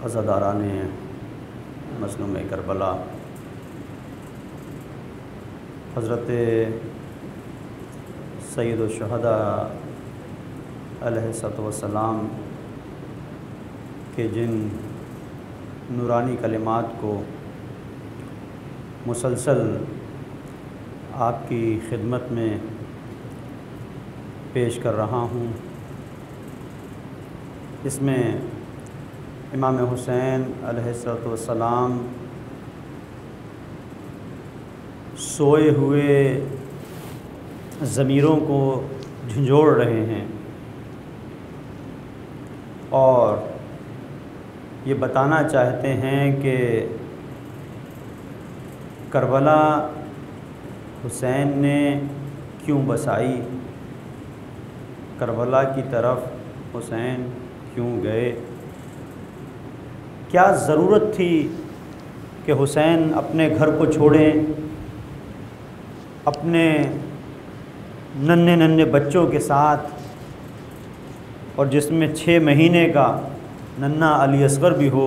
अज़ादारान मज़लूम Karbala, हज़रत सय्यदुश्शुहदा अलैहिस्सलाम के जिन नूरानी कलिमात को मुसलसल आपकी खिदमत में पेश कर रहा हूँ, इसमें इमाम हुसैन अलैहिस्सलाम सोए हुए ज़मीरों को झंझोड़ रहे हैं और ये बताना चाहते हैं कि करबला हुसैन ने क्यों बसाई, करबला की तरफ हुसैन क्यों गए, क्या ज़रूरत थी कि हुसैन अपने घर को छोड़ें, अपने नन्हे नन्हे बच्चों के साथ, और जिसमें 6 महीने का नन्हा अली असगर भी हो,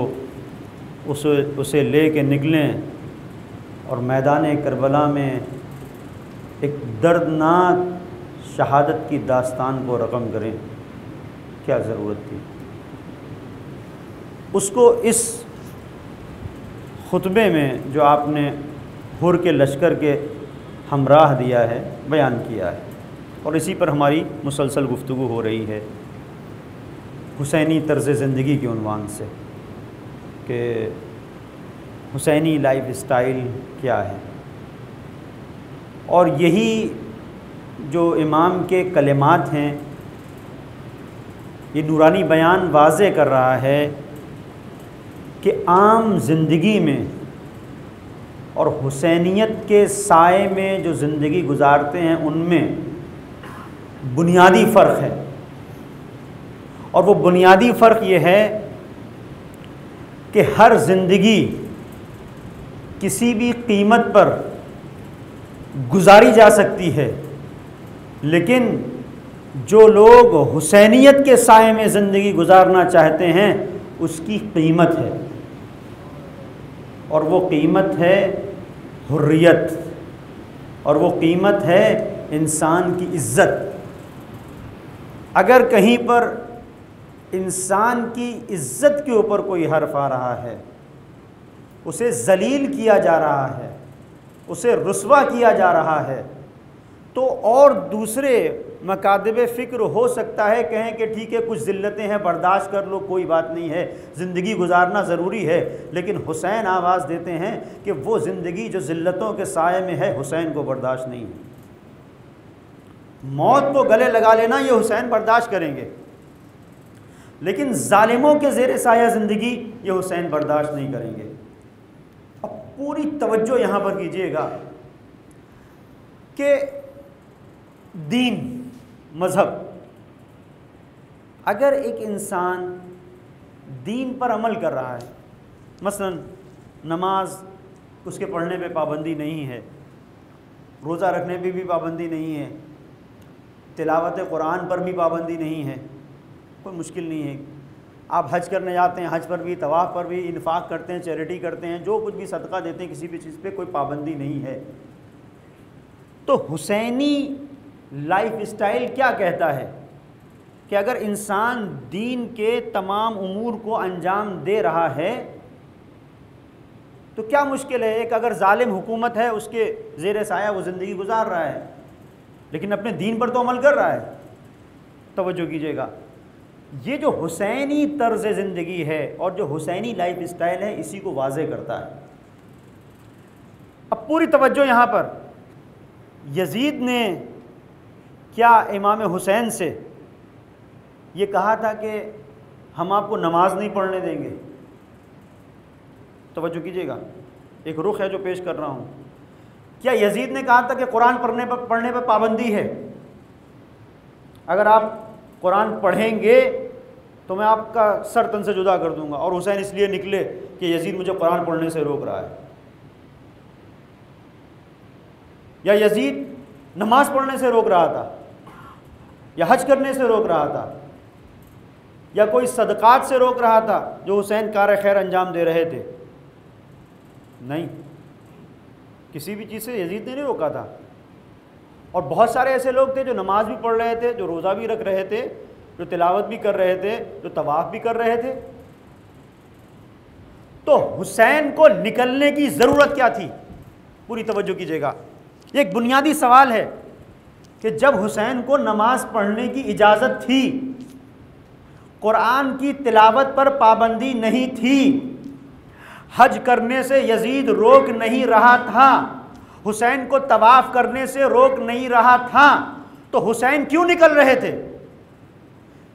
उसे ले के निकलें और मैदान करबला में एक दर्दनाक शहादत की दास्तान को रकम करें। क्या ज़रूरत थी? उसको इस खुतबे में जो आपने हुर के लश्कर के हमराह दिया है, बयान किया है, और इसी पर हमारी मुसलसल गुफ्तगू हो रही है हुसैनी तर्ज़ ज़िंदगी के उन्वान से कि हुसैनी लाइफ स्टाइल क्या है। और यही जो इमाम के कलिमात हैं ये नूरानी बयान वाज़े कर रहा है कि आम ज़िंदगी में और हुसैनियत के साए में जो ज़िंदगी गुजारते हैं उनमें बुनियादी फ़र्क है। और वो बुनियादी फ़र्क ये है कि हर ज़िंदगी किसी भी कीमत पर गुजारी जा सकती है, लेकिन जो लोग हुसैनियत के साए में ज़िंदगी गुजारना चाहते हैं उसकी कीमत है, और वो कीमत है हुर्रियत, और वो कीमत है इंसान की इज़्ज़त। अगर कहीं पर इंसान की इज़्ज़त के ऊपर कोई हर्फ आ रहा है, उसे ज़लील किया जा रहा है, उसे रुस्वा किया जा रहा है, तो और दूसरे मकादब फ़िक्र हो सकता है कहें कि ठीक है कुछ ज़िल्लतें हैं, बर्दाश्त कर लो, कोई बात नहीं है, ज़िंदगी गुजारना ज़रूरी है। लेकिन हुसैन आवाज़ देते हैं कि वो ज़िंदगी जो ज़िल्लतों के साए में है, हुसैन को बर्दाश्त नहीं है। मौत को गले लगा लेना ये हुसैन बर्दाश्त करेंगे, लेकिन ज़ालिमों के ज़ेर साया ज़िंदगी ये हुसैन बर्दाश्त नहीं करेंगे। अब पूरी तवज्जो यहाँ पर कीजिएगा कि दीन, मज़हब, अगर एक इंसान दीन पर अमल कर रहा है, मसलन नमाज उसके पढ़ने पे पाबंदी नहीं है, रोज़ा रखने पे भी पाबंदी नहीं है, तिलावत कुरान पर भी पाबंदी नहीं है, कोई मुश्किल नहीं है। आप हज करने जाते हैं, हज पर भी, तवाफ़ पर भी, इन्फाक करते हैं, चैरिटी करते हैं, जो कुछ भी सदका देते हैं, किसी भी चीज़ पे कोई पाबंदी नहीं है। तो हुसैनी लाइफ स्टाइल क्या कहता है कि अगर इंसान दीन के तमाम उमूर को अंजाम दे रहा है तो क्या मुश्किल है। एक अगर जालिम हुकूमत है, उसके ज़ेर साया वो ज़िंदगी गुजार रहा है, लेकिन अपने दीन पर तो अमल कर रहा है। तवज्जो कीजिएगा, ये जो हुसैनी तर्ज़ ज़िंदगी है और जो हुसैनी लाइफ स्टाइल है, इसी को वाज़े करता है। अब पूरी तवज्जो यहाँ पर, यजीद ने क्या इमाम हुसैन से ये कहा था कि हम आपको नमाज नहीं पढ़ने देंगे? तवज्जो कीजिएगा, एक रुख है जो पेश कर रहा हूँ। क्या यजीद ने कहा था कि कुरान पढ़ने पर पाबंदी है, अगर आप कुरान पढ़ेंगे तो मैं आपका सर तन से जुदा कर दूंगा? और हुसैन इसलिए निकले कि यजीद मुझे कुरान पढ़ने से रोक रहा है। या यजीद नमाज पढ़ने से रोक रहा था, या हज करने से रोक रहा था, या कोई सदक़ात से रोक रहा था जो हुसैन कार खैर अंजाम दे रहे थे? नहीं, किसी भी चीज़ से यजीद ने नहीं रोका था। और बहुत सारे ऐसे लोग थे जो नमाज भी पढ़ रहे थे, जो रोज़ा भी रख रहे थे, जो तिलावत भी कर रहे थे, जो तवाफ़ भी कर रहे थे। तो हुसैन को निकलने की ज़रूरत क्या थी? पूरी तवज्जो कीजिएगा, एक बुनियादी सवाल है कि जब हुसैन को नमाज पढ़ने की इजाज़त थी, कुरान की तिलावत पर पाबंदी नहीं थी, हज करने से यजीद रोक नहीं रहा था, हुसैन को तवाफ़ करने से रोक नहीं रहा था, तो हुसैन क्यों निकल रहे थे?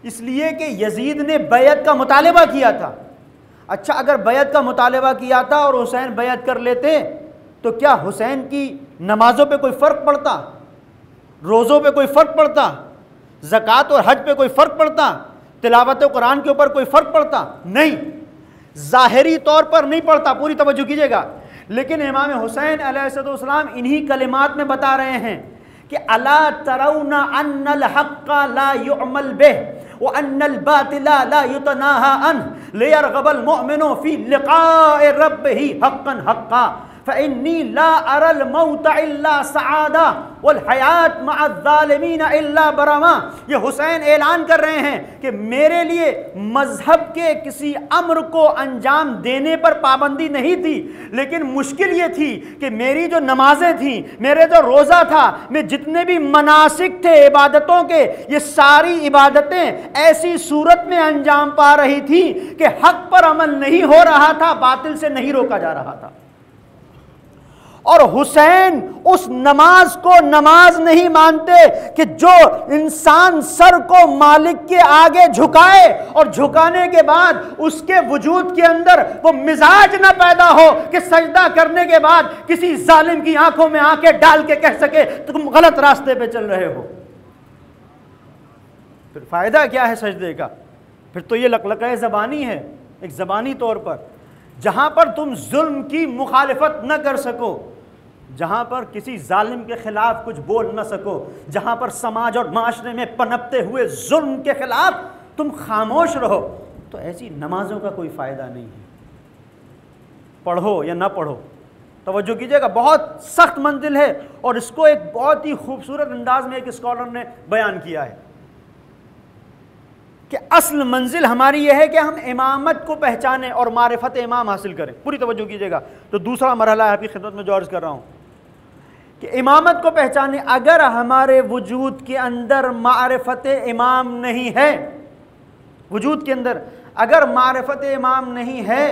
इसलिए कि यजीद ने बैअत का मुतालबा किया था। अच्छा, अगर बैअत का मुतालबा किया था और हुसैन बैअत कर लेते तो क्या हुसैन की नमाज़ों पे कोई फ़र्क पड़ता? रोज़ों पे कोई फ़र्क पड़ता? ज़कात और हज पे कोई फ़र्क पड़ता? तिलावत कुरान के ऊपर कोई फ़र्क पड़ता? नहीं, ज़ाहिरी तौर पर नहीं पड़ता। पूरी तवज्जो कीजिएगा। लेकिन इमाम हुसैन अलैहिस्सलाम इन्हीं कलिमात में बता रहे हैं कि अला तरौना अन्नल हक़्क़ ला युअमल बिह व अन्नल बातिला ला युतनाहा अन लियरग़बल मुअमिनु फ़ी लिक़ाइ रब्बिही हक़्क़न हक़्क़ा फ़इन्नी ला अरल मौत इल्ला सआदा वल हयात मअज़्ज़ालिमीन इल्ला बरमा। ये हुसैन ऐलान कर रहे हैं कि मेरे लिए मज़हब के किसी अम्र को अंजाम देने पर पाबंदी नहीं थी, लेकिन मुश्किल ये थी कि मेरी जो नमाजें थीं, मेरे जो रोज़ा था, मैं जितने भी मनासिक थे इबादतों के, ये सारी इबादतें ऐसी सूरत में अंजाम पा रही थी कि हक़ पर अमल नहीं हो रहा था, बातिल से नहीं रोका जा रहा था। और हुसैन उस नमाज को नमाज नहीं मानते कि जो इंसान सर को मालिक के आगे झुकाए और झुकाने के बाद उसके वजूद के अंदर वो मिजाज ना पैदा हो कि सजदा करने के बाद किसी जालिम की आंखों में आंखें डाल के कह सके तुम गलत रास्ते पे चल रहे हो। फिर फायदा क्या है सजदे का? फिर तो ये लकलक़े ज़बानी है, एक ज़बानी तौर पर, जहां पर तुम जुल्म की मुखालिफत न कर सको, जहां पर किसी जालिम के खिलाफ कुछ बोल न सको, जहां पर समाज और माशरे में पनपते हुए जुल्म के खिलाफ तुम खामोश रहो, तो ऐसी नमाजों का कोई फ़ायदा नहीं है। पढ़ो या ना पढ़ो, तवज्जो कीजिएगा, बहुत सख्त मंजिल है और इसको एक बहुत ही खूबसूरत अंदाज में एक स्कॉलर ने बयान किया है कि असल मंजिल हमारी यह है कि हम इमामत को पहचानें और मारिफत इमाम हासिल करें। पूरी तवज्जो कीजिएगा। तो दूसरा मरहला है, आपकी खिदमत में जो अर्ज़ कर रहा हूँ कि इमामत को पहचानें। अगर हमारे वजूद के अंदर मारिफत इमाम नहीं है, वजूद के अंदर अगर मारिफत इमाम नहीं है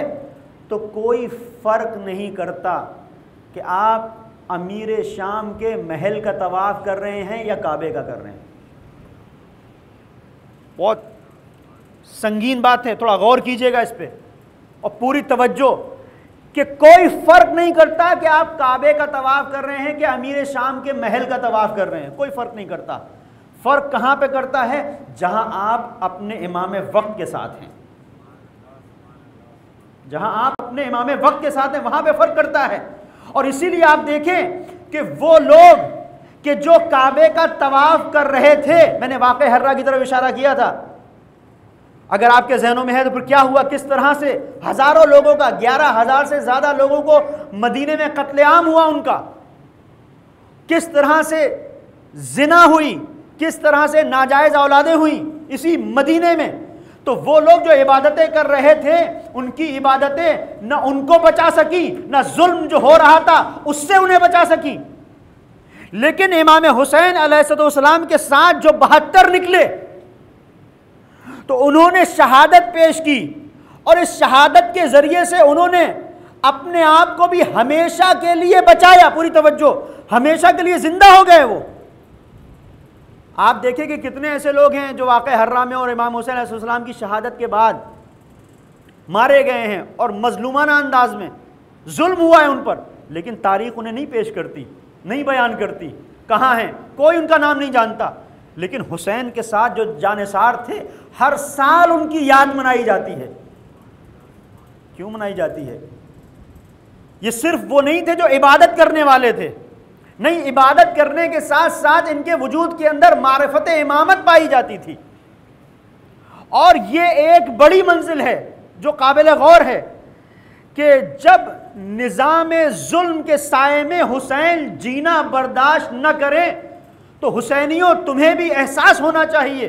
तो कोई फ़र्क नहीं करता कि आप अमीर शाम के महल का तवाफ़ कर रहे हैं या काबे का कर रहे हैं। बहुत संगीन बात है, थोड़ा गौर कीजिएगा इस पे और पूरी तवज्जो कि कोई फ़र्क नहीं करता कि आप काबे का तवाफ़ कर रहे हैं कि अमीर शाम के महल का तवाफ़ कर रहे हैं, कोई फ़र्क नहीं करता। फ़र्क कहाँ पे करता है? जहां आप अपने इमाम वक्त के साथ हैं, जहां आप अपने इमाम वक्त के साथ हैं वहां पे फ़र्क करता है। और इसीलिए आप देखें कि वो लोग कि जो काबे का तवाफ़ कर रहे थे, मैंने वाक़े हर्रा की तरफ इशारा किया था, अगर आपके जहनों में है तो फिर क्या हुआ, किस तरह से हज़ारों लोगों का, 11,000 से ज़्यादा लोगों को मदीने में कत्लेआम हुआ उनका, किस तरह से जिना हुई, किस तरह से नाजायज़ औलादें हुई इसी मदीने में। तो वो लोग जो इबादतें कर रहे थे, उनकी इबादतें न उनको बचा सकी, न जुल्म जो हो रहा था उससे उन्हें बचा सकी। लेकिन इमाम हुसैन अलैहिस्सलाम के साथ जो 72 निकले तो उन्होंने शहादत पेश की और इस शहादत के ज़रिए से उन्होंने अपने आप को भी हमेशा के लिए बचाया। पूरी तवज्जो, हमेशा के लिए जिंदा हो गए वो। आप देखें कि कितने ऐसे लोग हैं जो वाक़े हर्रा में और इमाम हुसैन अलैहिस्सलाम की शहादत के बाद मारे गए हैं और मजलूमाना अंदाज में जुल्म हुआ है उन पर, लेकिन तारीख़ उन्हें नहीं पेश करती, नहीं बयान करती, कहाँ हैं, कोई उनका नाम नहीं जानता। लेकिन हुसैन के साथ जो जानिसार थे, हर साल उनकी याद मनाई जाती है। क्यों मनाई जाती है? ये सिर्फ वो नहीं थे जो इबादत करने वाले थे, नहीं, इबादत करने के साथ साथ इनके वजूद के अंदर मारिफत इमामत पाई जाती थी। और ये एक बड़ी मंजिल है जो काबिल गौर है कि जब निज़ाम जुल्म के साए में हुसैन जीना बर्दाश्त न करें तो हुसैनियों तुम्हें भी एहसास होना चाहिए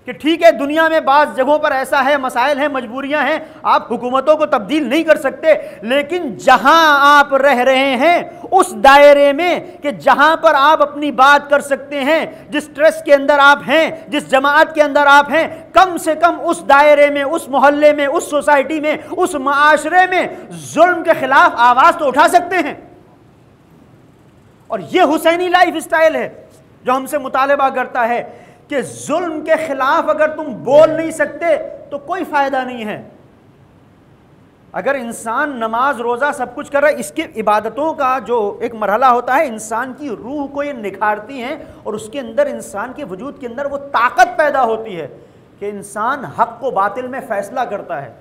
कि ठीक है, दुनिया में बाज़ जगहों पर ऐसा है, मसाइल हैं, मजबूरियां हैं, आप हुकूमतों को तब्दील नहीं कर सकते, लेकिन जहां आप रह रहे हैं उस दायरे में कि जहां पर आप अपनी बात कर सकते हैं, जिस ट्रस्ट के अंदर आप हैं, जिस जमात के अंदर आप हैं, कम से कम उस दायरे में, उस मोहल्ले में, उस सोसाइटी में, उस माशरे में जुल्म के खिलाफ आवाज़ तो उठा सकते हैं। और ये हुसैनी लाइफ स्टाइल है जो हमसे मुतालबा करता है कि जुल्म के खिलाफ अगर तुम बोल नहीं सकते तो कोई फ़ायदा नहीं है। अगर इंसान नमाज रोज़ा सब कुछ कर रहा है, इसके इबादतों का जो एक मरहला होता है, इंसान की रूह को ये निखारती हैं और उसके अंदर, इंसान के वजूद के अंदर वो ताकत पैदा होती है कि इंसान हक़ को बातिल में फ़ैसला करता है।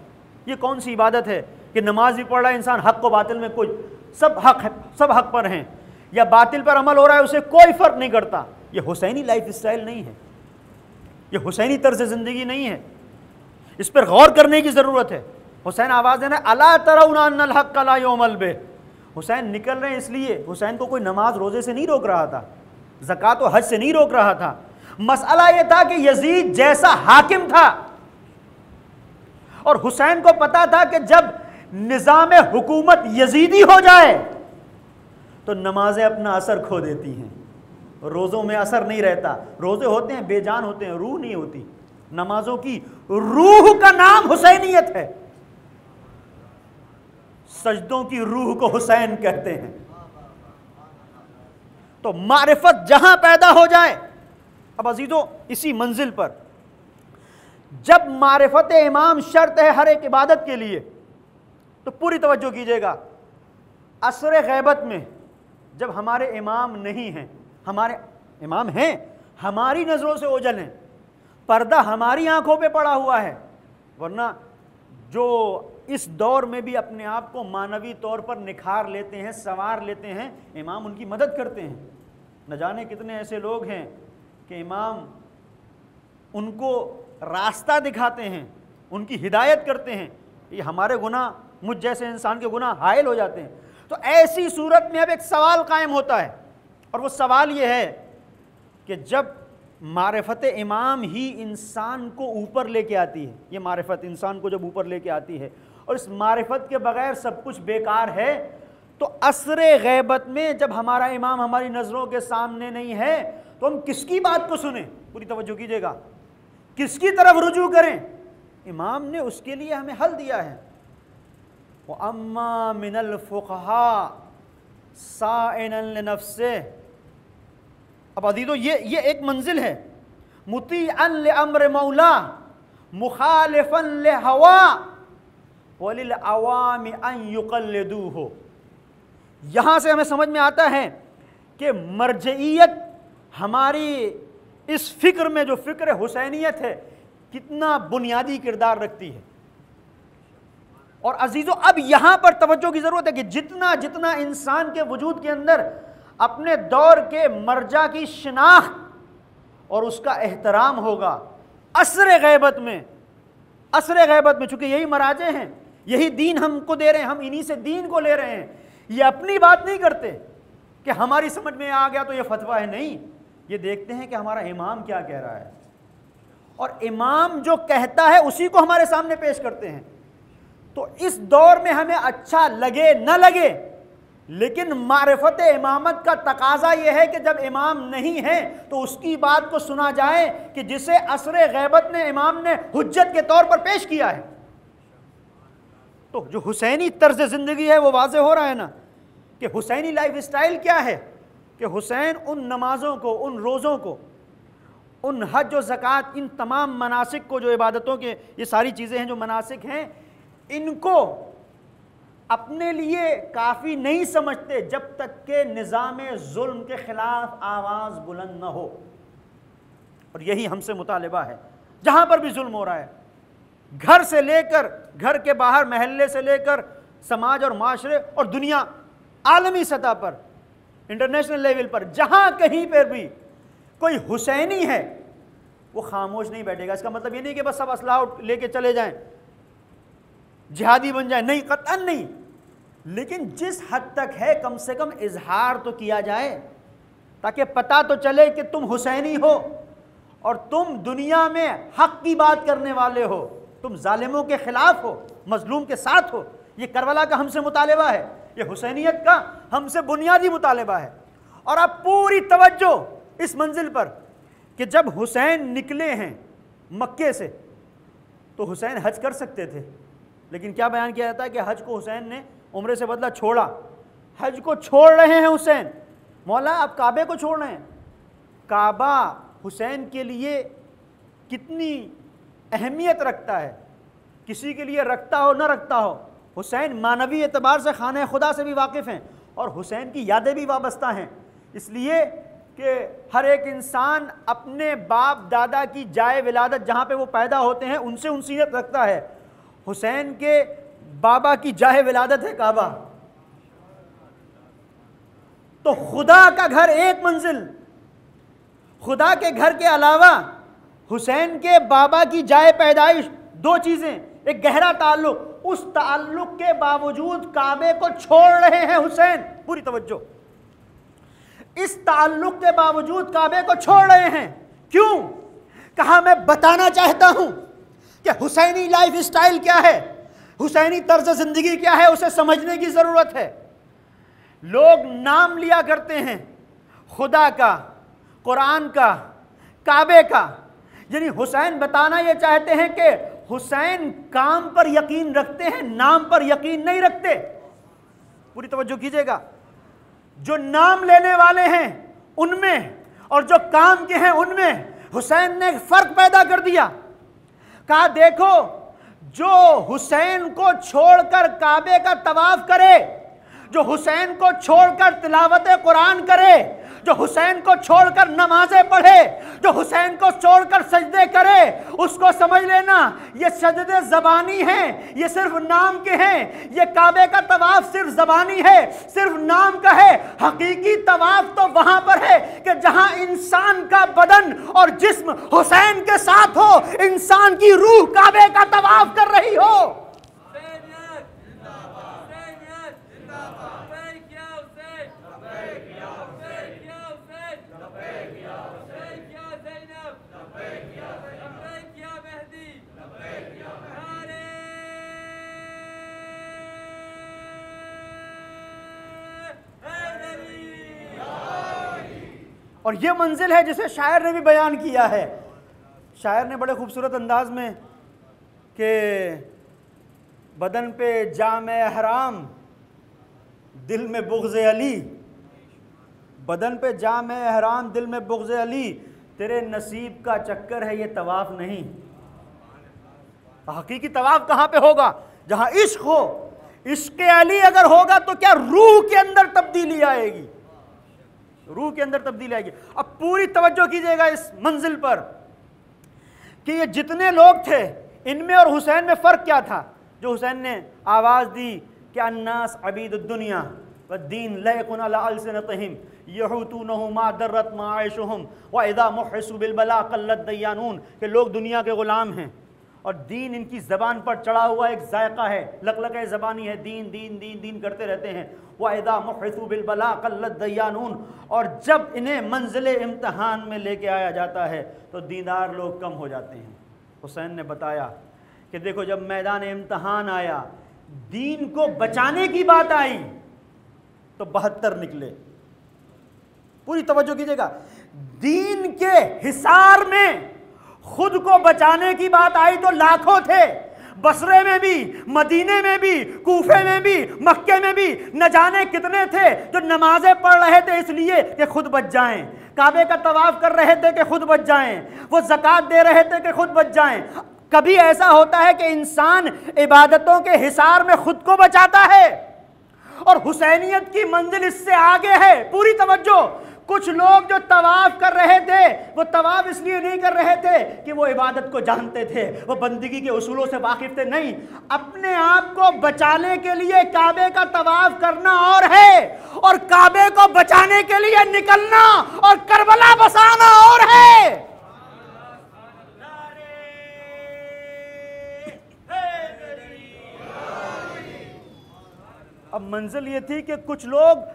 ये कौन सी इबादत है कि नमाज भी पढ़ रहा है इंसान, हक़ को बातिल में कोई, सब हक़ है, सब हक़ पर हैं, या बातिल पर अमल हो रहा है, उसे कोई फ़र्क नहीं करता। ये हुसैनी लाइफ स्टाइल नहीं है, ये हुसैनी तर्ज ज़िंदगी नहीं है। इस पर गौर करने की ज़रूरत है। हुसैन आवाज़ देना, अला तरौना अन्नल हक़्क़ ला युअमल बिह। हुसैन निकल रहे हैं इसलिए, हुसैन को कोई नमाज रोज़े से नहीं रोक रहा था, ज़कात और हज से नहीं रोक रहा था। मसला ये था कि यजीद जैसा हाकिम था और हुसैन को पता था कि जब निज़ाम हुकूमत यजीदी हो जाए तो नमाजें अपना असर खो देती हैं, रोज़ों में असर नहीं रहता। रोज़े होते हैं, बेजान होते हैं, रूह नहीं होती। नमाजों की रूह का नाम हुसैनियत है, सजदों की रूह को हुसैन कहते हैं। तो मारिफत जहां पैदा हो जाए, अब अजीजों इसी मंजिल पर जब मारिफत इमाम शर्त है हर एक इबादत के लिए, तो पूरी तवज्जो कीजिएगा, असर गैबत में जब हमारे इमाम नहीं हैं, हमारे इमाम हैं, हमारी नज़रों से ओझल हैं, पर्दा हमारी आंखों पे पड़ा हुआ है, वरना जो इस दौर में भी अपने आप को मानवी तौर पर निखार लेते हैं, संवार लेते हैं, इमाम उनकी मदद करते हैं। न जाने कितने ऐसे लोग हैं कि इमाम उनको रास्ता दिखाते हैं, उनकी हिदायत करते हैं, ये हमारे गुनाह, मुझ जैसे इंसान के गुनाह हायल हो जाते हैं। तो ऐसी सूरत में अब एक सवाल कायम होता है, और वो सवाल ये है कि जब मारिफत इमाम ही इंसान को ऊपर लेके आती है, ये मारिफत इंसान को जब ऊपर लेके आती है और इस मारिफत के बगैर सब कुछ बेकार है, तो असरे गैबत में जब हमारा इमाम हमारी नज़रों के सामने नहीं है तो हम किसकी बात को सुने? पूरी तवज्जो कीजिएगा, किसकी तरफ रुजू करें? इमाम ने उसके लिए हमें हल दिया है, वो अम्मा मिनल फुक़हा साइनन लिनफ्से। अब अदीदो ये एक मंजिल है, मुतीअन लिअम्र मौला मुखालिफन लिहवा वलिल अवामि अन युक़ल्लिदूहु। यहाँ से हमें समझ में आता है कि मरजइयत हमारी इस फ़िक्र में, जो फ़िक्र हुसैनियत है, कितना बुनियादी किरदार रखती है। और अजीज़ों अब यहाँ पर तवज्जो की ज़रूरत है कि जितना जितना इंसान के वजूद के अंदर अपने दौर के मर्जा की शिनाख्त और उसका एहतराम होगा, असर गैबत में चूँकि यही मराजे हैं, यही दीन हमको दे रहे हैं, हम इन्हीं से दीन को ले रहे हैं। ये अपनी बात नहीं करते कि हमारी समझ में आ गया तो ये फतवा है, नहीं, ये देखते हैं कि हमारा इमाम क्या कह रहा है, और इमाम जो कहता है उसी को हमारे सामने पेश करते हैं। तो इस दौर में हमें अच्छा लगे न लगे, लेकिन मारिफत इमामत का तकाजा यह है कि जब इमाम नहीं है तो उसकी बात को सुना जाए कि जिसे असरे गैबत ने इमाम ने हुज्जत के तौर पर पेश किया है। तो जो हुसैनी तर्ज ज़िंदगी है वो वाज़े हो रहा है ना, कि हुसैनी लाइफ स्टाइल क्या है, कि हुसैन उन नमाज़ों को, उन रोज़ों को, उन हज और ज़कात, इन तमाम मनासिक को, जो इबादतों के ये सारी चीज़ें हैं जो मनासिक हैं, इनको अपने लिए काफ़ी नहीं समझते जब तक के निज़ाम जुल्म के ख़िलाफ़ आवाज़ बुलंद न हो। और यही हमसे मुतालिबा है, जहाँ पर भी जुल्म हो रहा है, घर से लेकर घर के बाहर, महल्ले से लेकर समाज और माशरे और दुनिया, आलमी सतह पर, इंटरनेशनल लेवल पर, जहाँ कहीं पर भी कोई हुसैनी है वो खामोश नहीं बैठेगा। इसका मतलब ये नहीं कि बस सब असलाह लेके चले जाएं, जिहादी बन जाए, नहीं, कतअन नहीं, लेकिन जिस हद तक है कम से कम इजहार तो किया जाए, ताकि पता तो चले कि तुम हुसैनी हो और तुम दुनिया में हक की बात करने वाले हो, तुम जालिमों के खिलाफ हो, मजलूम के साथ हो। ये करबला का हमसे मुतालिबा है, ये हुसैनियत का हमसे बुनियादी मुतालिबा है। और अब पूरी तवज्जो इस मंजिल पर कि जब हुसैन निकले हैं मक्के से तो हुसैन हज कर सकते थे, लेकिन क्या बयान किया जाता है कि हज को हुसैन ने उम्रे से बदला छोड़ा। हज को छोड़ रहे हैं हुसैन, मौला आप काबे को छोड़ रहे हैं। काबा हुसैन के लिए कितनी अहमियत रखता है, किसी के लिए रखता हो न रखता हो, हुसैन मानवी एतबार से खाने खुदा से भी वाकिफ़ हैं और हुसैन की यादें भी वाबस्ता हैं, इसलिए कि हर एक इंसान अपने बाप दादा की जाए विलादत जहाँ पे वो पैदा होते हैं उनसे उनसीयत रखता है। हुसैन के बाबा की जाए विलादत है काबा। तो खुदा का घर एक मंजिल, खुदा के घर के अलावा हुसैन के बाबा की जाए पैदाइश, दो चीज़ें, एक गहरा ताल्लुक, उस ताल्लुक के बावजूद काबे को छोड़ रहे हैं हुसैन। पूरी तवज्जो, इस ताल्लुक के बावजूद काबे को छोड़ रहे हैं। क्यों? कहा मैं बताना चाहता हूं कि हुसैनी लाइफ स्टाइल क्या है, हुसैनी तर्ज जिंदगी क्या है, उसे समझने की जरूरत है। लोग नाम लिया करते हैं खुदा का, कुरान का, काबे का, यानी हुसैन बताना यह चाहते हैं कि हुसैन काम पर यकीन रखते हैं, नाम पर यकीन नहीं रखते। पूरी तवज्जो कीजिएगा, जो नाम लेने वाले हैं उनमें और जो काम के हैं उनमें हुसैन ने एक फर्क पैदा कर दिया। कहा देखो, जो हुसैन को छोड़कर काबे का तवाफ करे, जो हुसैन को छोड़कर तिलावत कुरान करे, जो हुसैन को छोड़कर नमाजें पढ़े, जो हुसैन को छोड़कर सजदे करे, उसको समझ लेना ये सजदे ज़बानी हैं, ये सिर्फ नाम के हैं। ये काबे का तवाफ सिर्फ ज़बानी है, सिर्फ नाम का है। हकीकी तवाफ तो वहां पर है कि जहां इंसान का बदन और जिस्म हुसैन के साथ हो, इंसान की रूह काबे का तवाफ कर रही हो। और ये मंजिल है जिसे शायर ने भी बयान किया है। शायर ने बड़े खूबसूरत अंदाज में कि बदन पे जामे हराम, दिल में बुग़्ज़े अली, बदन पे जामे हराम, दिल में बुग़्ज़े अली, तेरे नसीब का चक्कर है ये तवाफ़ नहीं। हकीकी तवाफ़ कहाँ पे होगा? जहाँ इश्क हो। इश्क अली अगर होगा तो क्या रूह के अंदर तब्दीली आएगी, रूह के अंदर तब्दीली आएगी। अब पूरी तवज्जो कीजिएगा इस मंजिल पर कि ये जितने लोग थे इनमें और हुसैन में फ़र्क क्या था। जो हुसैन ने आवाज़ दी कि अन्नास अबीदुद्दुनिया वद्दीन लयकुन अला अलसिनतिहिम यहूतूनहु मा दर्रत माइशुहुम व इज़ा मुहसु बिलबला क़ल्लत दय्यानून, कि लोग दुनिया के ग़ुलाम हैं और दीन इनकी ज़बान पर चढ़ा हुआ एक जायका है, लकलक ज़बानी है, दीन दीन दीन दीन करते रहते हैं। वाइदा मुहसु बिलबला क़ल्लत दय्यानून, और जब इन्हें मंजिले इम्तहान में लेके आया जाता है तो दीनदार लोग कम हो जाते हैं। हुसैन ने बताया कि देखो, जब मैदान इम्तहान आया, दीन को बचाने की बात आई तो 72 निकले। पूरी तवज्जो कीजिएगा, दीन के हिसार में खुद को बचाने की बात आई तो लाखों थे। बसरे में भी, मदीने में भी, कूफे में भी, मक्के में भी न जाने कितने थे जो नमाजें पढ़ रहे थे इसलिए कि खुद बच जाएं, काबे का तवाफ कर रहे थे कि खुद बच जाएं, वो ज़कात दे रहे थे कि खुद बच जाएं। कभी ऐसा होता है कि इंसान इबादतों के हिसार में खुद को बचाता है, और हुसैनियत की मंजिल इससे आगे है। पूरी तवज्जो। कुछ लोग जो तवाफ कर रहे थे वो तवाफ इसलिए नहीं कर रहे थे कि वो इबादत को जानते थे, वो बंदगी के उसूलों से वाकिफ थे, नहीं, अपने आप को बचाने के लिए काबे का तवाफ करना और है, और काबे को बचाने के लिए निकलना और करबला बसाना और है। अब मंजिल ये थी कि कुछ लोग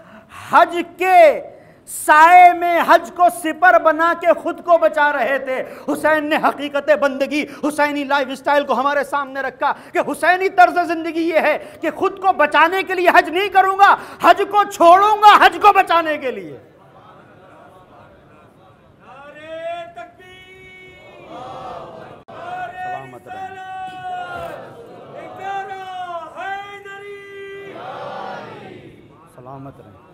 हज के साए में हज को सिपर बना के खुद को बचा रहे थे। हुसैन ने हकीकत बंदगी, हुसैनी लाइफ स्टाइल को हमारे सामने रखा कि हुसैनी तर्ज जिंदगी ये है कि खुद को बचाने के लिए हज नहीं करूंगा, हज को छोड़ूंगा हज को बचाने के लिए। सलामत रहे, सलामत रहे।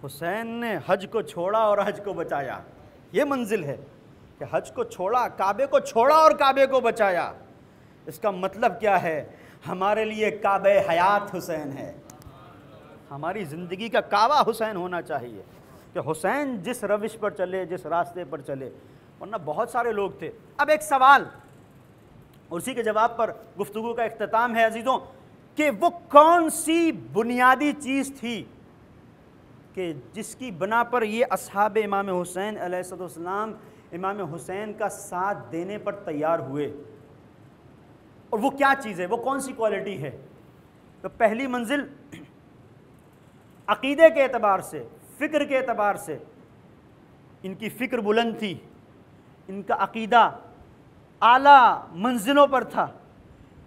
हुसैन ने हज को छोड़ा और हज को बचाया। ये मंजिल है कि हज को छोड़ा, काबे को छोड़ा और काबे को बचाया। इसका मतलब क्या है? हमारे लिए काबे हयात हुसैन है, हमारी ज़िंदगी का काबा हुसैन होना चाहिए कि हुसैन जिस रविश पर चले, जिस रास्ते पर चले, वरना बहुत सारे लोग थे। अब एक सवाल, उसी के जवाब पर गुफ्तगू का इख्तिताम है अजीज़ों, कि वो कौन सी बुनियादी चीज़ थी कि जिसकी बना पर ये असहाब इमाम हुसैन अलैहिस्सलाम इमाम हुसैन का साथ देने पर तैयार हुए, और वो क्या चीज़ है, वो कौन सी क्वालिटी है? तो पहली मंजिल अक़ीदे के एतबार से, फ़िक्र के एतबार से इनकी फ़िक्र बुलंद थी, इनका अक़ीदा आला मंजिलों पर था,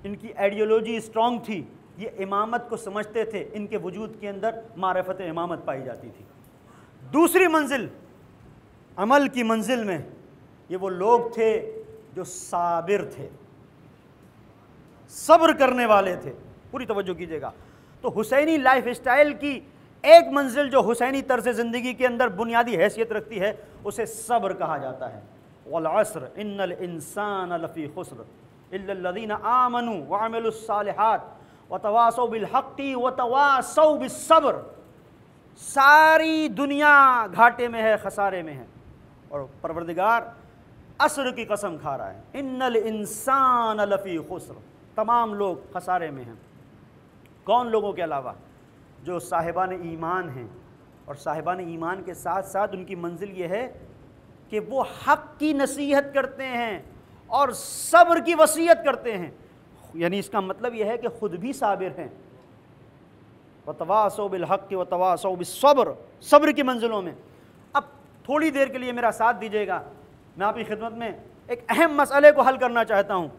इनकी आइडियोलॉजी स्ट्रॉन्ग थी, ये इमामत को समझते थे, इनके वजूद के अंदर मारिफत इमामत पाई जाती थी। दूसरी मंजिल अमल की मंजिल में ये वो लोग थे जो साबिर थे, सब्र करने वाले थे। पूरी तवज्जो कीजिएगा। तो हुसैनी लाइफ स्टाइल की एक मंजिल जो हुसैनी तर्ज ज़िंदगी के अंदर बुनियादी हैसियत रखती है उसे सब्र कहा जाता है। वल अस्र इन्नल इंसान लफ़ी खुस्र इल्लल्लज़ीना आमनू व अमिलुस सालिहात व तवासौ बिल हक़्क़ि व तवासौ बिस सब्र। सारी दुनिया घाटे में है, खसारे में है, और परवरदिगार असर की कसम खा रहा है, इन्नल इंसान लफ़ी खुस्र, तमाम लोग खसारे में हैं। कौन लोगों के अलावा? जो साहिबान ईमान हैं, और साहिबान ईमान के साथ साथ उनकी मंजिल ये है कि वो हक़ की नसीहत करते हैं और सब्र की वसीयत करते हैं। यानी इसका मतलब यह है कि ख़ुद भी साबिर हैं। वतवासौ बिल हक़्क़ि वतवासौ बिस्सब्र, सब्र की मंजिलों में। अब थोड़ी देर के लिए मेरा साथ दीजिएगा, मैं आपकी खिदमत में एक अहम मसले को हल करना चाहता हूँ।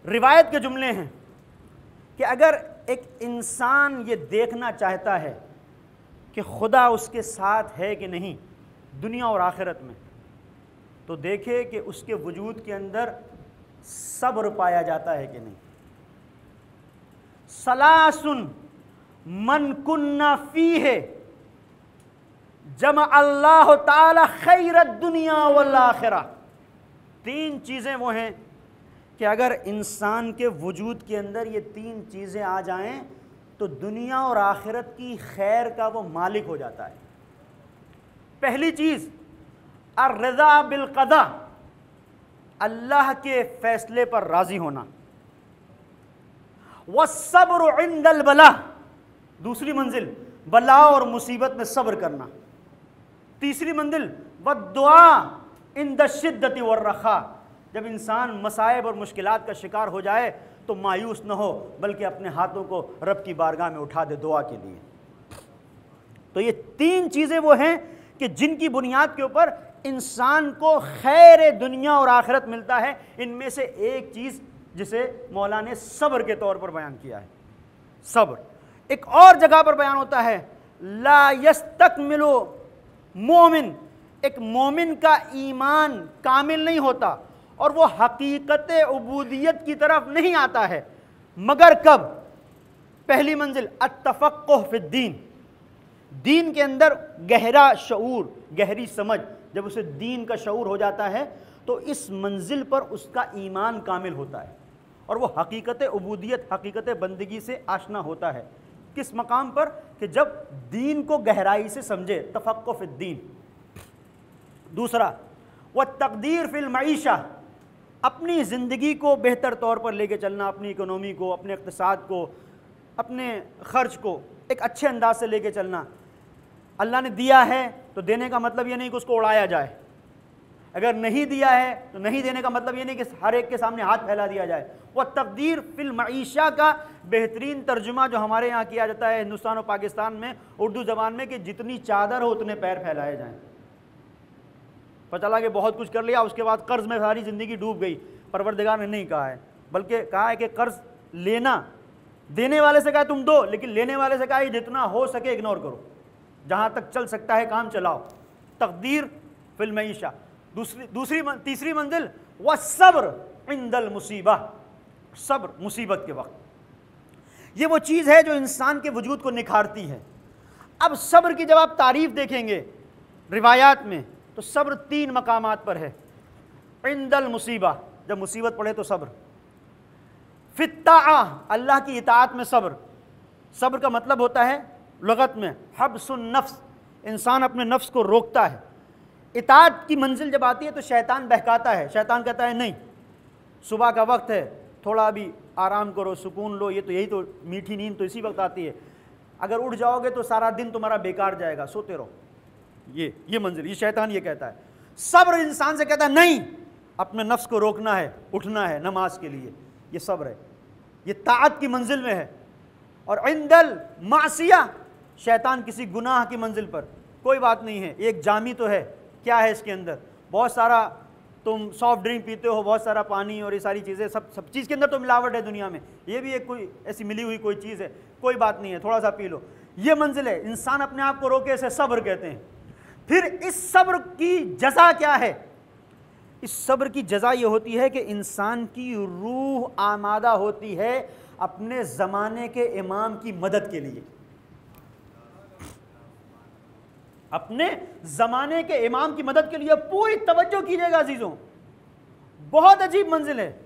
रिवायत के जुमले हैं कि अगर एक इंसान ये देखना चाहता है कि खुदा उसके साथ है कि नहीं दुनिया और आखिरत में, तो देखे कि उसके वजूद के अंदर सब्र पाया जाता है कि नहीं। सलासुन मन कुन्ना फीहे जमा अल्लाह ताला खैरत दुनिया वल आखिरा। तीन चीज़ें वो हैं कि अगर इंसान के वजूद के अंदर ये तीन चीज़ें आ जाएं तो दुनिया और आखिरत की खैर का वो मालिक हो जाता है। पहली चीज़ अर्रज़ा बिल क़दा, अल्लाह के फ़ैसले पर राज़ी होना। वस्सब्रु इंदल बला, दूसरी मंजिल बला और मुसीबत में सब्र करना। तीसरी मंजिल वद्दुआ इंद शिद्दति वर्रखा, जब इंसान मसाइब और मुश्किलात का शिकार हो जाए तो मायूस न हो बल्कि अपने हाथों को रब की बारगाह में उठा दे दुआ के लिए। तो ये तीन चीज़ें वो हैं कि जिनकी बुनियाद के ऊपर इंसान को खैर दुनिया और आखिरत मिलता है। इनमें से एक चीज़ जिसे मौला ने सब्र के तौर पर बयान किया है, सब्र। एक और जगह पर बयान होता है ला यस्तकमिलु मोमिन, एक मोमिन का ईमान कामिल नहीं होता और वो हकीकत उबूदियत की तरफ नहीं आता है मगर कब? पहली मंजिल अत्तफ़क़्क़ुह फ़िद्दीन, दीन के अंदर गहरा शऊर, गहरी समझ, जब उसे दीन का शऊर हो जाता है तो इस मंजिल पर उसका ईमान कामिल होता है और वो हकीकत उबूदियत, हकीकत बंदगी से आशना होता है। किस मकाम पर? कि जब दीन को गहराई से समझे, तफ़क़्क़ुह फ़िद्दीन। दूसरा वह तक़दीर फ़िल मईशा, अपनी ज़िंदगी को बेहतर तौर पर लेके चलना, अपनी इकोनॉमी को, अपने इक़्तिसाद को, अपने ख़र्च को एक अच्छे अंदाज से लेके चलना। अल्लाह ने दिया है तो देने का मतलब ये नहीं कि उसको उड़ाया जाए, अगर नहीं दिया है तो नहीं देने का मतलब ये नहीं कि हर एक के सामने हाथ फैला दिया जाए। वह तक़दीर फ़िल मईशा का बेहतरीन तर्जुमा जो हमारे यहाँ किया जाता है हिंदुस्तान और पाकिस्तान में उर्दू ज़बान में, कि जितनी चादर हो उतने पैर फैलाए जाएँ। पता चला कि बहुत कुछ कर लिया, उसके बाद कर्ज़ में सारी ज़िंदगी डूब गई। परवरदिगार ने नहीं कहा है, बल्कि कहा है कि कर्ज़ लेना, देने वाले से कहा तुम दो, लेकिन लेने वाले से कहा जितना हो सके इग्नोर करो, जहाँ तक चल सकता है काम चलाओ। तक़दीर फ़िल मईशा। तीसरी मंजिल व सब्र इंदल मुसीबा, सब्र मुसीबत के वक्त। ये वो चीज़ है जो इंसान के वजूद को निखारती है। अब सब्र की जब आप तारीफ़ देखेंगे रिवायात में तो सब्र तीन मकामात पर है। इंदल मुसीबा, जब मुसीबत पड़े तो सब्र। फित्ताआ, अल्लाह की इताअत में सब्र। सब्र का मतलब होता है लुगत में हब्सुन नफ्स, इंसान अपने नफ्स को रोकता है। इताअत की मंजिल जब आती है तो शैतान बहकाता है, शैतान कहता है नहीं, सुबह का वक्त है, थोड़ा अभी आराम करो, सुकून लो, ये तो यही तो मीठी नींद तो इसी वक्त आती है, अगर उठ जाओगे तो सारा दिन तुम्हारा बेकार जाएगा, सोते रहो। ये मंजिल, ये शैतान ये कहता है। सब्र इंसान से कहता है नहीं, अपने नफ्स को रोकना है, उठना है नमाज के लिए, ये सब्र है, ये ताअत की मंजिल में है। और इंदल मासिया, शैतान किसी गुनाह की मंजिल पर, कोई बात नहीं है, एक जामी तो है, क्या है इसके अंदर, बहुत सारा तुम सॉफ्ट ड्रिंक पीते हो, बहुत सारा पानी और ये सारी चीज़ें, सब चीज़ के अंदर तो मिलावट है दुनिया में, ये भी एक कोई ऐसी मिली हुई कोई चीज़ है, कोई बात नहीं है, थोड़ा सा पी लो, ये मंजिल है। इंसान अपने आप को रोके, इसे सब्र कहते हैं। फिर इस सब्र की जज़ा क्या है? इस सब्र की जज़ा ये होती है कि इंसान की रूह आमादा होती है अपने ज़माने के इमाम की मदद के लिए। अपने ज़माने के इमाम की मदद के लिए पूरी तवज्जो कीजिएगा अजीज़ों, बहुत अजीब मंजिल है।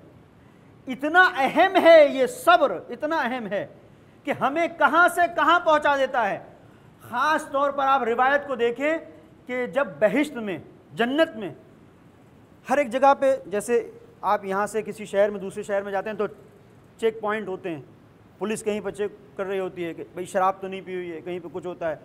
इतना अहम है ये सब्र, इतना अहम है कि हमें कहाँ से कहाँ पहुँचा देता है। ख़ास तौर पर आप रिवायत को देखें कि जब बहिश्त में, जन्नत में, हर एक जगह पे, जैसे आप यहाँ से किसी शहर में दूसरे शहर में जाते हैं तो चेक पॉइंट होते हैं, पुलिस कहीं पर चेक कर रही होती है कि भाई शराब तो नहीं पी हुई है, कहीं पे कुछ होता है,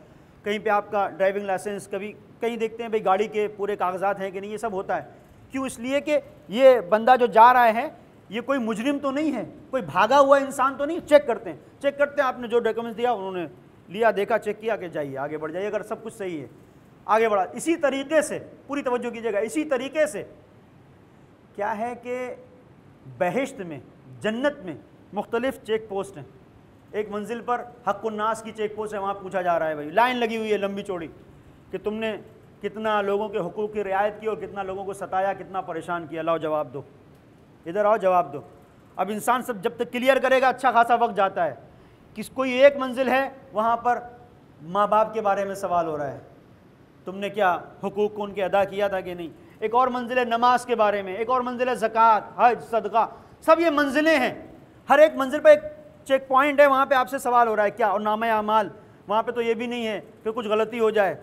कहीं पे आपका ड्राइविंग लाइसेंस, कभी कहीं देखते हैं भाई गाड़ी के पूरे कागजात हैं कि नहीं, ये सब होता है। क्यों? इसलिए कि ये बंदा जो जा रहा है ये कोई मुजरिम तो नहीं है, कोई भागा हुआ इंसान तो नहीं। चेक करते हैं, चेक करते हैं, आपने जो डॉक्यूमेंट्स दिया उन्होंने लिया, देखा, चेक किया कि जाइए आगे बढ़ जाइए, अगर सब कुछ सही है आगे बढ़ा। इसी तरीके से, पूरी तवज्जो कीजिएगा, इसी तरीके से क्या है कि बहिश्त में, जन्नत में मुख्तलिफ चेक पोस्ट हैं। एक मंजिल पर हक़्क़ुन्नास की चेक पोस्ट है, वहाँ पूछा जा रहा है, भाई लाइन लगी हुई है लंबी चौड़ी कि तुमने कितना लोगों के हुकूक़ की रियायत की और कितना लोगों को सताया, कितना परेशान किया, लाओ जवाब दो, इधर आओ जवाब दो। अब इंसान सब जब तक क्लियर करेगा अच्छा खासा वक्त जाता है। कोई एक मंजिल है, वहाँ पर माँ बाप के बारे में सवाल हो रहा है, तुमने क्या हुकूक़ को उनके अदा किया था कि नहीं। एक और मंजिल है नमाज के बारे में, एक और मंजिल है ज़कात, हज, सदका, सब ये मंजिलें हैं। हर एक मंजिल पर एक चेक पॉइंट है, वहाँ पे आपसे सवाल हो रहा है क्या, और नामे अमाल वहाँ पे तो ये भी नहीं है कि कुछ गलती हो जाए,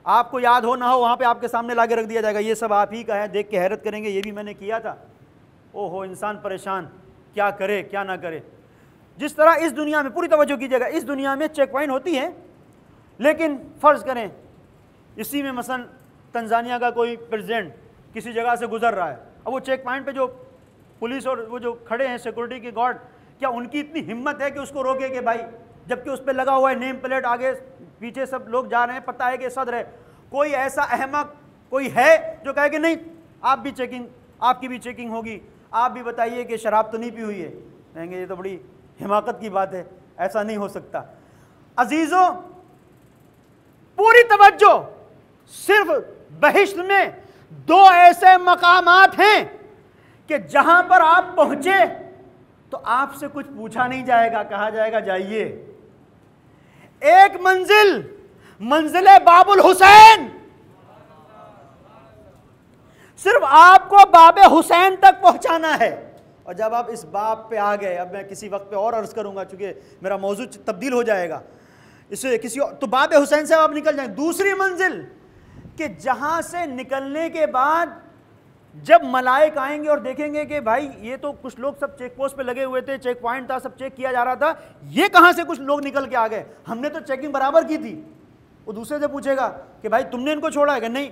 आपको याद हो ना हो, वहाँ पे आपके सामने लाके रख दिया जाएगा, ये सब आप ही का है, देख के हैरत करेंगे ये भी मैंने किया था। ओहो, इंसान परेशान, क्या करे क्या ना करे। जिस तरह इस दुनिया में, पूरी तवज्जो कीजिएगा, इस दुनिया में चेक पॉइंट होती है, लेकिन फ़र्ज़ करें इसी में मसलन तंजानिया का कोई प्रेसिडेंट किसी जगह से गुजर रहा है, अब वो चेक पॉइंट पे जो पुलिस और वो जो खड़े हैं सिक्योरिटी के गार्ड, क्या उनकी इतनी हिम्मत है कि उसको रोके कि भाई, जबकि उस पर लगा हुआ है नेम प्लेट, आगे पीछे सब लोग जा रहे हैं, पता है कि सदर है, कोई ऐसा अहमक कोई है जो कहे कि नहीं आप भी चेकिंग, आपकी भी चेकिंग होगी, आप भी बताइए कि शराब तो नहीं पी हुई है। कहेंगे ये तो बड़ी हिमाकत की बात है, ऐसा नहीं हो सकता। अजीज़ों, पूरी तवज्जो, सिर्फ बहिश्त में दो ऐसे मकामात हैं कि जहां पर आप पहुंचे तो आपसे कुछ पूछा नहीं जाएगा, कहा जाएगा जाइए। एक मंजिल, मंजिल बाबुल हुसैन, सिर्फ आपको बाबे हुसैन तक पहुंचाना है। और जब आप इस बाब पे आ गए, अब मैं किसी वक्त पे और अर्ज करूंगा चूंकि मेरा मौजू तब्दील हो जाएगा, इससे किसी और, तो बाबे हुसैन से आप निकल जाएं। दूसरी मंजिल कि जहां से निकलने के बाद जब मलाइक आएंगे और देखेंगे कि भाई ये तो कुछ लोग सब चेक पोस्ट पे लगे हुए थे, चेक पॉइंट था, सब चेक किया जा रहा था, ये कहां से कुछ लोग निकल के आ गए, हमने तो चेकिंग बराबर की थी। वो दूसरे से पूछेगा कि भाई तुमने इनको छोड़ा है कि नहीं,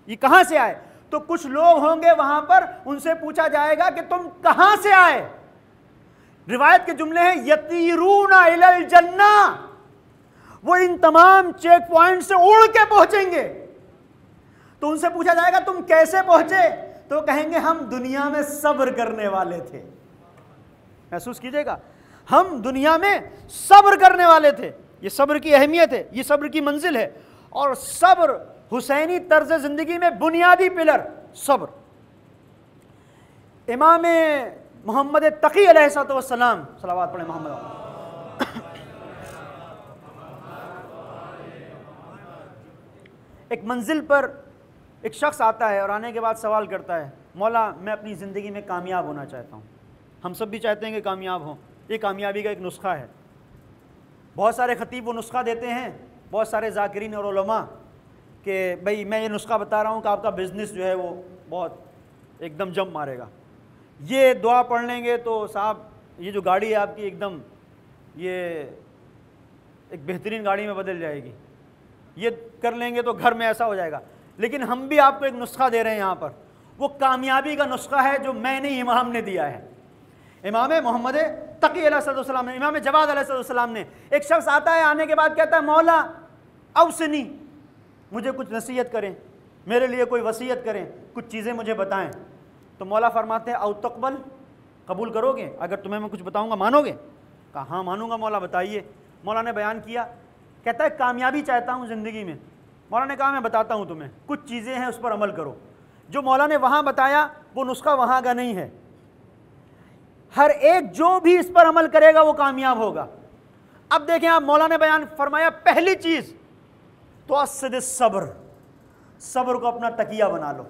ये कहां से आए। तो कुछ लोग होंगे वहां पर, उनसे पूछा जाएगा कि तुम कहां से आए। रिवायत के जुमले हैं यतीरूना इलल जन्ना, वो इन तमाम चेक पॉइंट से उड़ के पहुंचेंगे। तो उनसे पूछा जाएगा तुम कैसे पहुंचे, तो कहेंगे हम दुनिया में सब्र करने वाले थे। महसूस कीजिएगा, हम दुनिया में सब्र करने वाले थे। ये सब्र की अहमियत है, ये सब्र की मंजिल है। और सब्र हुसैनी तर्ज जिंदगी में बुनियादी पिलर सब्र। इमाम मोहम्मद तकी अलैहिस्सलाम, सलावत पढ़े मोहम्मद। एक मंजिल पर एक शख्स आता है और आने के बाद सवाल करता है, मौला मैं अपनी ज़िंदगी में कामयाब होना चाहता हूँ। हम सब भी चाहते हैं कि कामयाब हों, ये कामयाबी का एक नुस्खा है। बहुत सारे ख़तीब वो नुस्खा देते हैं, बहुत सारे ज़ाकिरीन और उलमा, कि भाई मैं ये नुस्खा बता रहा हूँ कि आपका बिज़नेस जो है वो बहुत एकदम जंप मारेगा। ये दुआ पढ़ लेंगे तो साहब ये जो गाड़ी है आपकी एकदम ये एक बेहतरीन गाड़ी में बदल जाएगी, ये कर लेंगे तो घर में ऐसा हो जाएगा। लेकिन हम भी आपको एक नुस्खा दे रहे हैं यहाँ पर, वो कामयाबी का नुस्खा है जो मैंने इमाम ने दिया है। इमाम मोहम्मद तकी अलैहिस्सलाम ने, इमाम जवाद अलैहिस्सलाम ने। एक शख्स आता है, आने के बाद कहता है मौला औसनी, मुझे कुछ नसीहत करें, मेरे लिए कोई वसीयत करें, कुछ चीज़ें मुझे बताएं। तो मौला फरमाते हैं औ तक़बल, कबूल करोगे, अगर तुम्हें मैं कुछ बताऊंगा मानोगे। कहा हाँ मानूंगा मौला, बताइए। मौला ने बयान किया, कहता है कामयाबी चाहता हूँ ज़िंदगी में। मौला ने कहा मैं बताता हूँ तुम्हें, कुछ चीज़ें हैं उस पर अमल करो। जो मौला ने वहाँ बताया वो नुस्खा वहाँ का नहीं है, हर एक जो भी इस पर अमल करेगा वो कामयाब होगा। अब देखें आप, मौला ने बयान फरमाया पहली चीज़ तो अस्सद सब्र, सब्र को अपना तकिया बना लो,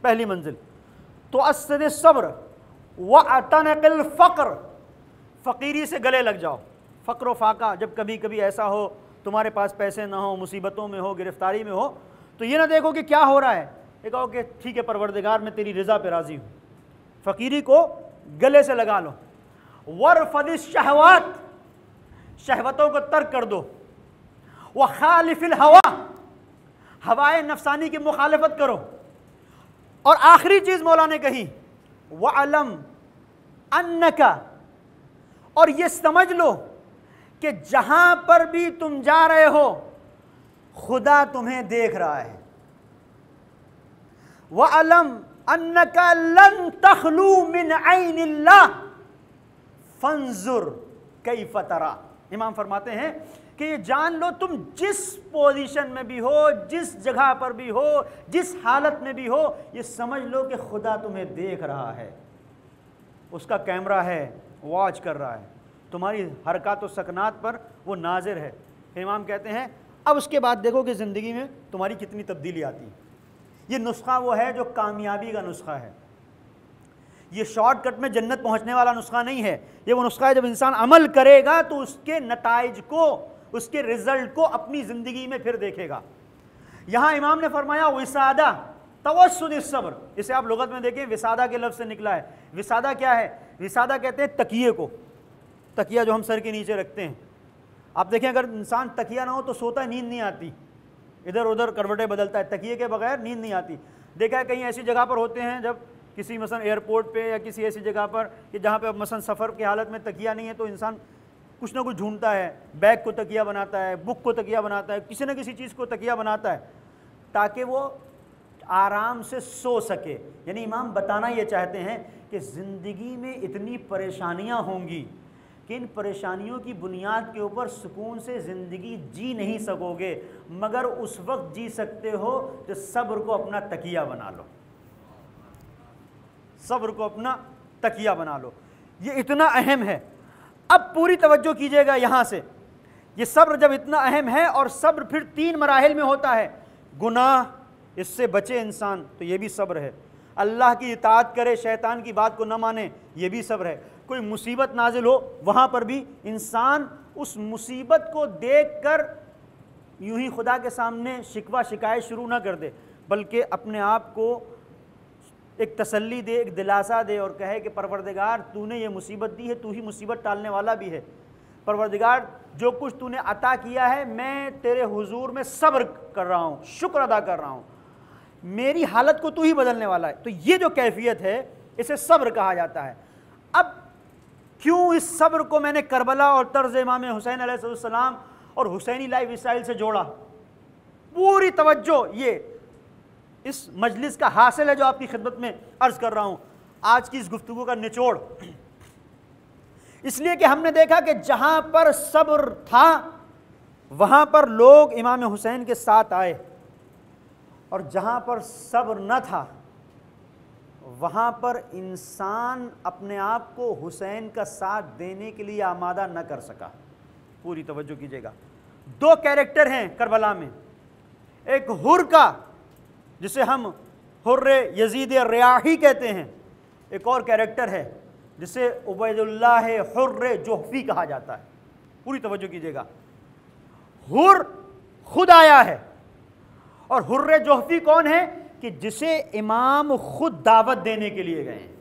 पहली मंजिल। तो अस्सद सब्र व अतनक़िल फ़क्र, फ़कीरी से गले लग जाओ। फ़क्र व फाका, जब कभी कभी ऐसा हो तुम्हारे पास पैसे ना हो, मुसीबतों में हो, गिरफ्तारी में हो, तो ये ना देखो कि क्या हो रहा है, ये कहो कि ठीक है परवरदिगार मैं तेरी रज़ा पे राज़ी हूँ। फ़कीरी को गले से लगा लो। वरफ़दिस शहवात, शहवतों को तर्क कर दो। व खालिफिल हवा, हवाए नफसानी की मुखालफत करो। और आखिरी चीज़ मौला ने कही, वअलम अन्नका, और ये समझ लो कि जहां पर भी तुम जा रहे हो खुदा तुम्हें देख रहा है। वअलम अन्नका लन तखलू मिन ऐनिल्लाह फंजुर कैफ तरा। इमाम फरमाते हैं कि ये जान लो तुम जिस पोजीशन में भी हो, जिस जगह पर भी हो, जिस हालत में भी हो, ये समझ लो कि खुदा तुम्हें देख रहा है, उसका कैमरा है, वॉच कर रहा है, तुम्हारी हरकत व सकनात पर वो नाजिर है। इमाम कहते हैं अब उसके बाद देखो कि ज़िंदगी में तुम्हारी कितनी तब्दीली आती है। ये नुस्खा वो है जो कामयाबी का नुस्खा है। ये शॉर्टकट में जन्नत पहुंचने वाला नुस्खा नहीं है। ये वो नुस्खा है जब इंसान अमल करेगा तो उसके नताइज को, उसके रिजल्ट को अपनी ज़िंदगी में फिर देखेगा। यहाँ इमाम ने फरमाया विसादा तवस्सुद सब्र, इसे आप लुगत में देखें विसादा के लफ्ज़ से निकला है। विसादा क्या है? विसादा कहते हैं तकिए को, तकिया जो हम सर के नीचे रखते हैं। आप देखें अगर इंसान तकिया ना हो तो सोता है, नींद नहीं आती, इधर उधर करवटें बदलता है, तकिए के बगैर नींद नहीं आती। देखा है कहीं ऐसी जगह पर होते हैं जब किसी मसलन एयरपोर्ट पे या किसी ऐसी जगह पर कि जहाँ पे मसलन सफ़र की हालत में तकिया नहीं है तो इंसान कुछ ना कुछ ढूंढता है, बैग को तकिया बनाता है, बुक को तकिया बनाता है, किसी न किसी चीज़ को तकिया बनाता है ताकि वो आराम से सो सके। यानी इमाम बताना ये चाहते हैं कि ज़िंदगी में इतनी परेशानियाँ होंगी कि इन परेशानियों की बुनियाद के ऊपर सुकून से ज़िंदगी जी नहीं सकोगे, मगर उस वक्त जी सकते हो जो सब्र को अपना तकिया बना लो, सब्र को अपना तकिया बना लो। ये इतना अहम है। अब पूरी तवज्जो कीजिएगा यहाँ से, ये सब्र जब इतना अहम है और सब्र फिर 3 मराहिल में होता है। गुनाह, इससे बचे इंसान, तो ये भी सब्र है। अल्लाह की इताअत करे, शैतान की बात को न माने, ये भी सब्र है। कोई मुसीबत नाजिल हो, वहाँ पर भी इंसान उस मुसीबत को देखकर यूं ही खुदा के सामने शिकवा शिकायत शुरू ना कर दे, बल्कि अपने आप को एक तसल्ली दे, एक दिलासा दे और कहे कि परवरदिगार तूने ये मुसीबत दी है, तू ही मुसीबत टालने वाला भी है। परवरदिगार जो कुछ तूने अता किया है मैं तेरे हुजूर में सब्र कर रहा हूँ, शुक्र अदा कर रहा हूँ, मेरी हालत को तू ही बदलने वाला है। तो ये जो कैफियत है इसे सब्र कहा जाता है। अब क्यों इस सब्र को मैंने करबला और तर्ज इमाम हुसैन अलैहिस्सलाम और हुसैनी लाइफ स्टाइल से जोड़ा? पूरी तवज्जो ये इस मजलिस का हासिल है जो आपकी खिदमत में अर्ज कर रहा हूँ, आज की इस गुफ्तगू का निचोड़। इसलिए कि हमने देखा कि जहाँ पर सब्र था वहाँ पर लोग इमाम हुसैन के साथ आए, और जहाँ पर सब्र न था वहाँ पर इंसान अपने आप को हुसैन का साथ देने के लिए आमादा न कर सका। पूरी तवज्जो कीजिएगा। 2 कैरेक्टर हैं करबला में, एक हुर का जिसे हम हुर्रे यजीद रियाही कहते हैं, एक और कैरेक्टर है जिसे उबैदुल्लाह हुर्रे जोहफी कहा जाता है। पूरी तवज्जो कीजिएगा। हुर खुद आया है और हुर्रे जोहफी कौन है कि जिसे इमाम खुद दावत देने के लिए गए हैं।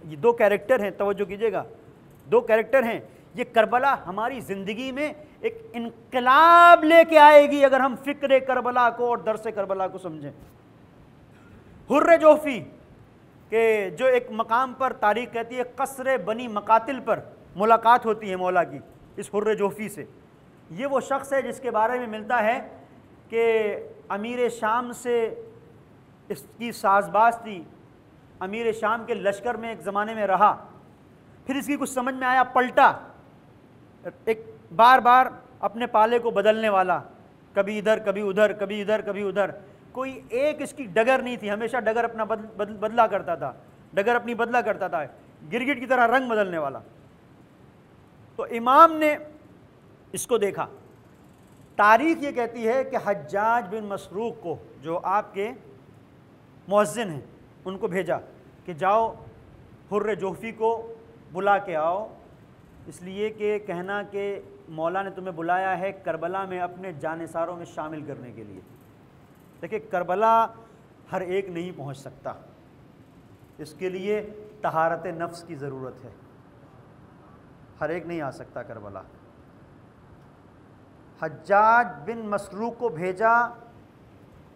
ये 2 कैरेक्टर हैं, तवज्जो कीजिएगा, 2 कैरेक्टर हैं। ये करबला हमारी ज़िंदगी में एक इनकलाब लेके आएगी अगर हम फ़िक्र करबला को और दर्स करबला को समझें। हुर्रे जोहफी के जो एक मकाम पर तारीख़ कहती है कसरे बनी मकातिल पर मुलाकात होती है मौला की इस हुर्रे जोहफी से। ये वो शख्स है जिसके बारे में मिलता है कि अमीर शाम से इसकी साजबाज थी, अमीर शाम के लश्कर में एक ज़माने में रहा, फिर इसकी कुछ समझ में आया, पलटा, एक बार बार अपने पाले को बदलने वाला, कभी इधर कभी उधर, कभी इधर कभी उधर, कोई एक इसकी डगर नहीं थी, हमेशा डगर अपना बदला करता था, डगर अपनी बदला करता था, गिरगिट की तरह रंग बदलने वाला। तो इमाम ने इसको देखा तारीख़ ये कहती है कि हज्जाज बिन मसरूक को, जो आपके मुअज्जिन हैं, उनको भेजा कि जाओ हुर्र जोहफ़ी को बुला के आओ, इसलिए कि कहना कि मौला ने तुम्हें बुलाया है करबला में अपने जानिसारों में शामिल करने के लिए। देखिए, करबला हर एक नहीं पहुंच सकता, इसके लिए तहारत नफ्स की ज़रूरत है, हर एक नहीं आ सकता करबला। हज्जाज बिन मसरूक को भेजा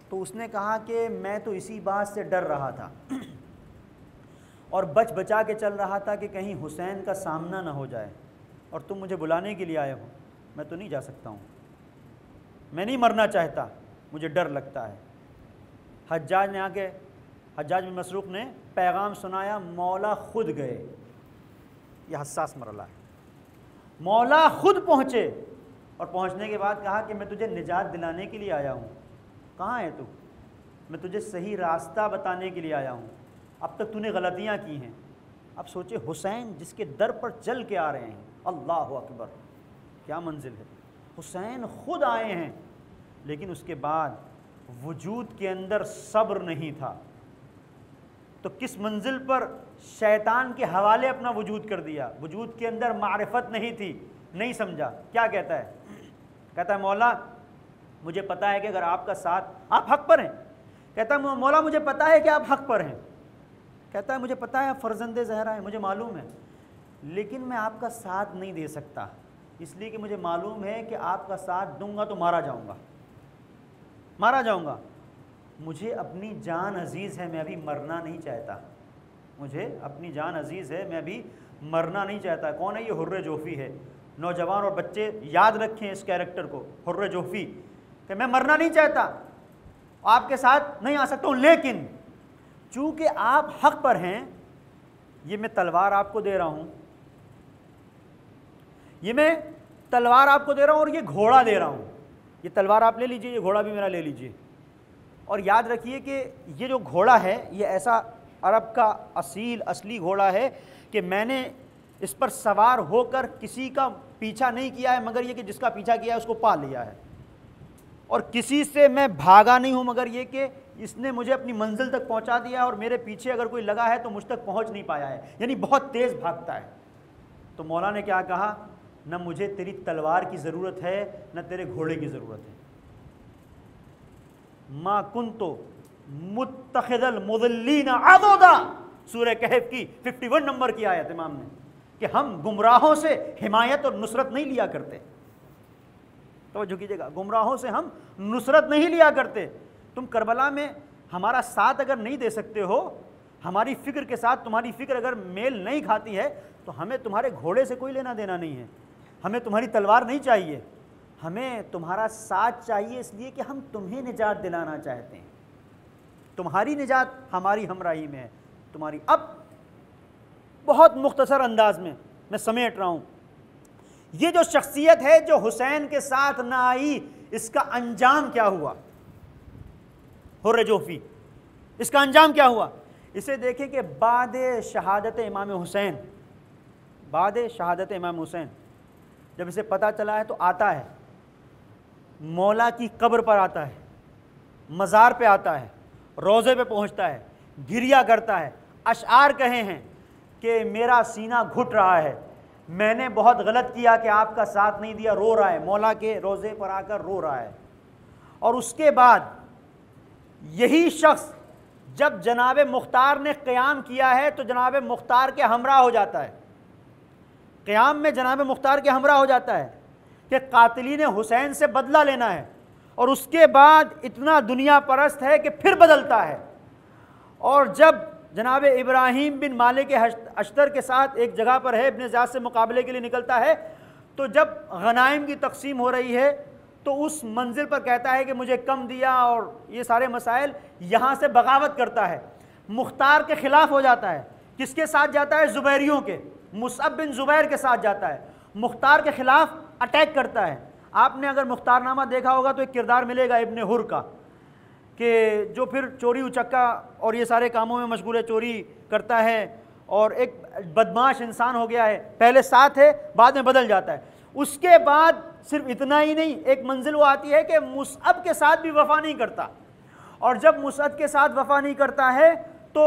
तो उसने कहा कि मैं तो इसी बात से डर रहा था और बच बचा के चल रहा था कि कहीं हुसैन का सामना ना हो जाए, और तुम मुझे बुलाने के लिए आए हो, मैं तो नहीं जा सकता हूँ, मैं नहीं मरना चाहता, मुझे डर लगता है। हज्जाज बिन मसरूक ने पैगाम सुनाया, मौला खुद गए। यह हसास मरला है। मौला खुद पहुँचे और पहुँचने के बाद कहा कि मैं तुझे निजात दिलाने के लिए आया हूँ। कहाँ है तू? मैं तुझे सही रास्ता बताने के लिए आया हूँ, अब तक तूने गलतियाँ की हैं। अब सोचे, हुसैन जिसके दर पर चल के आ रहे हैं, अल्लाह अकबर, क्या मंजिल है। हुसैन खुद आए हैं, लेकिन उसके बाद वजूद के अंदर सब्र नहीं था, तो किस मंजिल पर शैतान के हवाले अपना वजूद कर दिया। वजूद के अंदर मारिफत नहीं थी, नहीं समझा। क्या कहता है? कहता है, मौला मुझे पता है कि अगर आपका साथ, आप हक पर हैं। कहता है, मौला मुझे पता है कि आप हक पर हैं। कहता है, मुझे पता है आप फर्जंदे ज़हरा हैं, मुझे मालूम है, लेकिन मैं आपका साथ नहीं दे सकता, इसलिए कि मुझे मालूम है कि आपका साथ दूंगा तो मारा जाऊंगा, मारा जाऊंगा। मुझे अपनी जान अजीज़ है, मैं अभी मरना नहीं चाहता, मुझे अपनी जान अजीज़ है, मैं अभी मरना नहीं चाहता। कौन है ये? हुर्र जोहफ़ी है। नौजवान और बच्चे याद रखें इस कैरेक्टर को, हुर्र जोहफ़ी, कि मैं मरना नहीं चाहता, आपके साथ नहीं आ सकता हूँ, लेकिन चूँकि आप हक पर हैं, ये मैं तलवार आपको दे रहा हूँ, ये मैं तलवार आपको दे रहा हूँ, और ये घोड़ा दे रहा हूँ। ये तलवार आप ले लीजिए, ये घोड़ा भी मेरा ले लीजिए। और याद रखिए कि ये जो घोड़ा है, ये ऐसा अरब का असली घोड़ा है कि मैंने इस पर सवार होकर किसी का पीछा नहीं किया है, मगर ये कि जिसका पीछा किया है उसको पा लिया है, और किसी से मैं भागा नहीं हूँ, मगर ये कि इसने मुझे अपनी मंजिल तक पहुँचा दिया है, और मेरे पीछे अगर कोई लगा है तो मुझ तक पहुँच नहीं पाया है, यानी बहुत तेज़ भागता है। तो मौला ने क्या कहा? न मुझे तेरी तलवार की ज़रूरत है, न तेरे घोड़े की ज़रूरत है। मा कुन्तो मुत्तखिदल मुदल्लीना अददा, सूरह कहफ की 51 नंबर की आयत इमाम ने, कि हम गुमराहों से हिमायत और नुसरत नहीं लिया करते। तो कीजिएगा, गुमराहों से हम नुसरत नहीं लिया करते। तुम करबला में हमारा साथ अगर नहीं दे सकते हो, हमारी फ़िक्र के साथ तुम्हारी फ़िक्र अगर मेल नहीं खाती है, तो हमें तुम्हारे घोड़े से कोई लेना देना नहीं है, हमें तुम्हारी तलवार नहीं चाहिए, हमें तुम्हारा साथ चाहिए, इसलिए कि हम तुम्हें निजात दिलाना चाहते हैं। तुम्हारी निजात हमारी हमराही में है, तुम्हारी। अब बहुत मुख्तसर अंदाज में मैं समेट रहा हूँ, ये जो शख्सियत है जो हुसैन के साथ ना आई, इसका अंजाम क्या हुआ? हुर्र जोहफ़ी, इसका अंजाम क्या हुआ? इसे देखें कि बाद शहादत इमाम हुसैन, बाद शहादत इमाम हुसैन जब इसे पता चला है तो आता है, मौला की कब्र पर आता है, मज़ार पे आता है, रोज़े पे पहुंचता है, गिरिया करता है, अशआर कहे हैं कि मेरा सीना घुट रहा है, मैंने बहुत गलत किया कि आपका साथ नहीं दिया, रो रहा है, मौला के रोज़े पर आकर रो रहा है। और उसके बाद यही शख्स जब जनाब मुख्तार ने क़याम किया है तो जनाब मुख्तार के हमरा हो जाता है, क़याम में जनाब मुख्तार के हमरा हो जाता है कि कातिलीन हुसैन से बदला लेना है। और उसके बाद इतना दुनिया परस्त है कि फिर बदलता है, और जब जनाब इब्राहीम बिन मालिक अश्तर के साथ एक जगह पर है, इब्न ज़ियाद से मुकाबले के लिए निकलता है, तो जब गनाइम की तकसीम हो रही है तो उस मंजिल पर कहता है कि मुझे कम दिया, और ये सारे मसाइल, यहाँ से बगावत करता है, मुख्तार के ख़िलाफ़ हो जाता है। किसके साथ जाता है? ज़ुबैरियों के, मुसअब बिन ज़ुबैर के साथ जाता है, मुख्तार के ख़िलाफ़ अटैक करता है। आपने अगर मुख्तारनामा देखा होगा तो एक किरदार मिलेगा इब्न हुर का, कि जो फिर चोरी उचक्का और ये सारे कामों में मशगूल है, चोरी करता है और एक बदमाश इंसान हो गया है, पहले साथ है बाद में बदल जाता है। उसके बाद सिर्फ इतना ही नहीं, एक मंजिल वो आती है कि मुसअब के साथ भी वफा नहीं करता, और जब मुसअब के साथ वफा नहीं करता है तो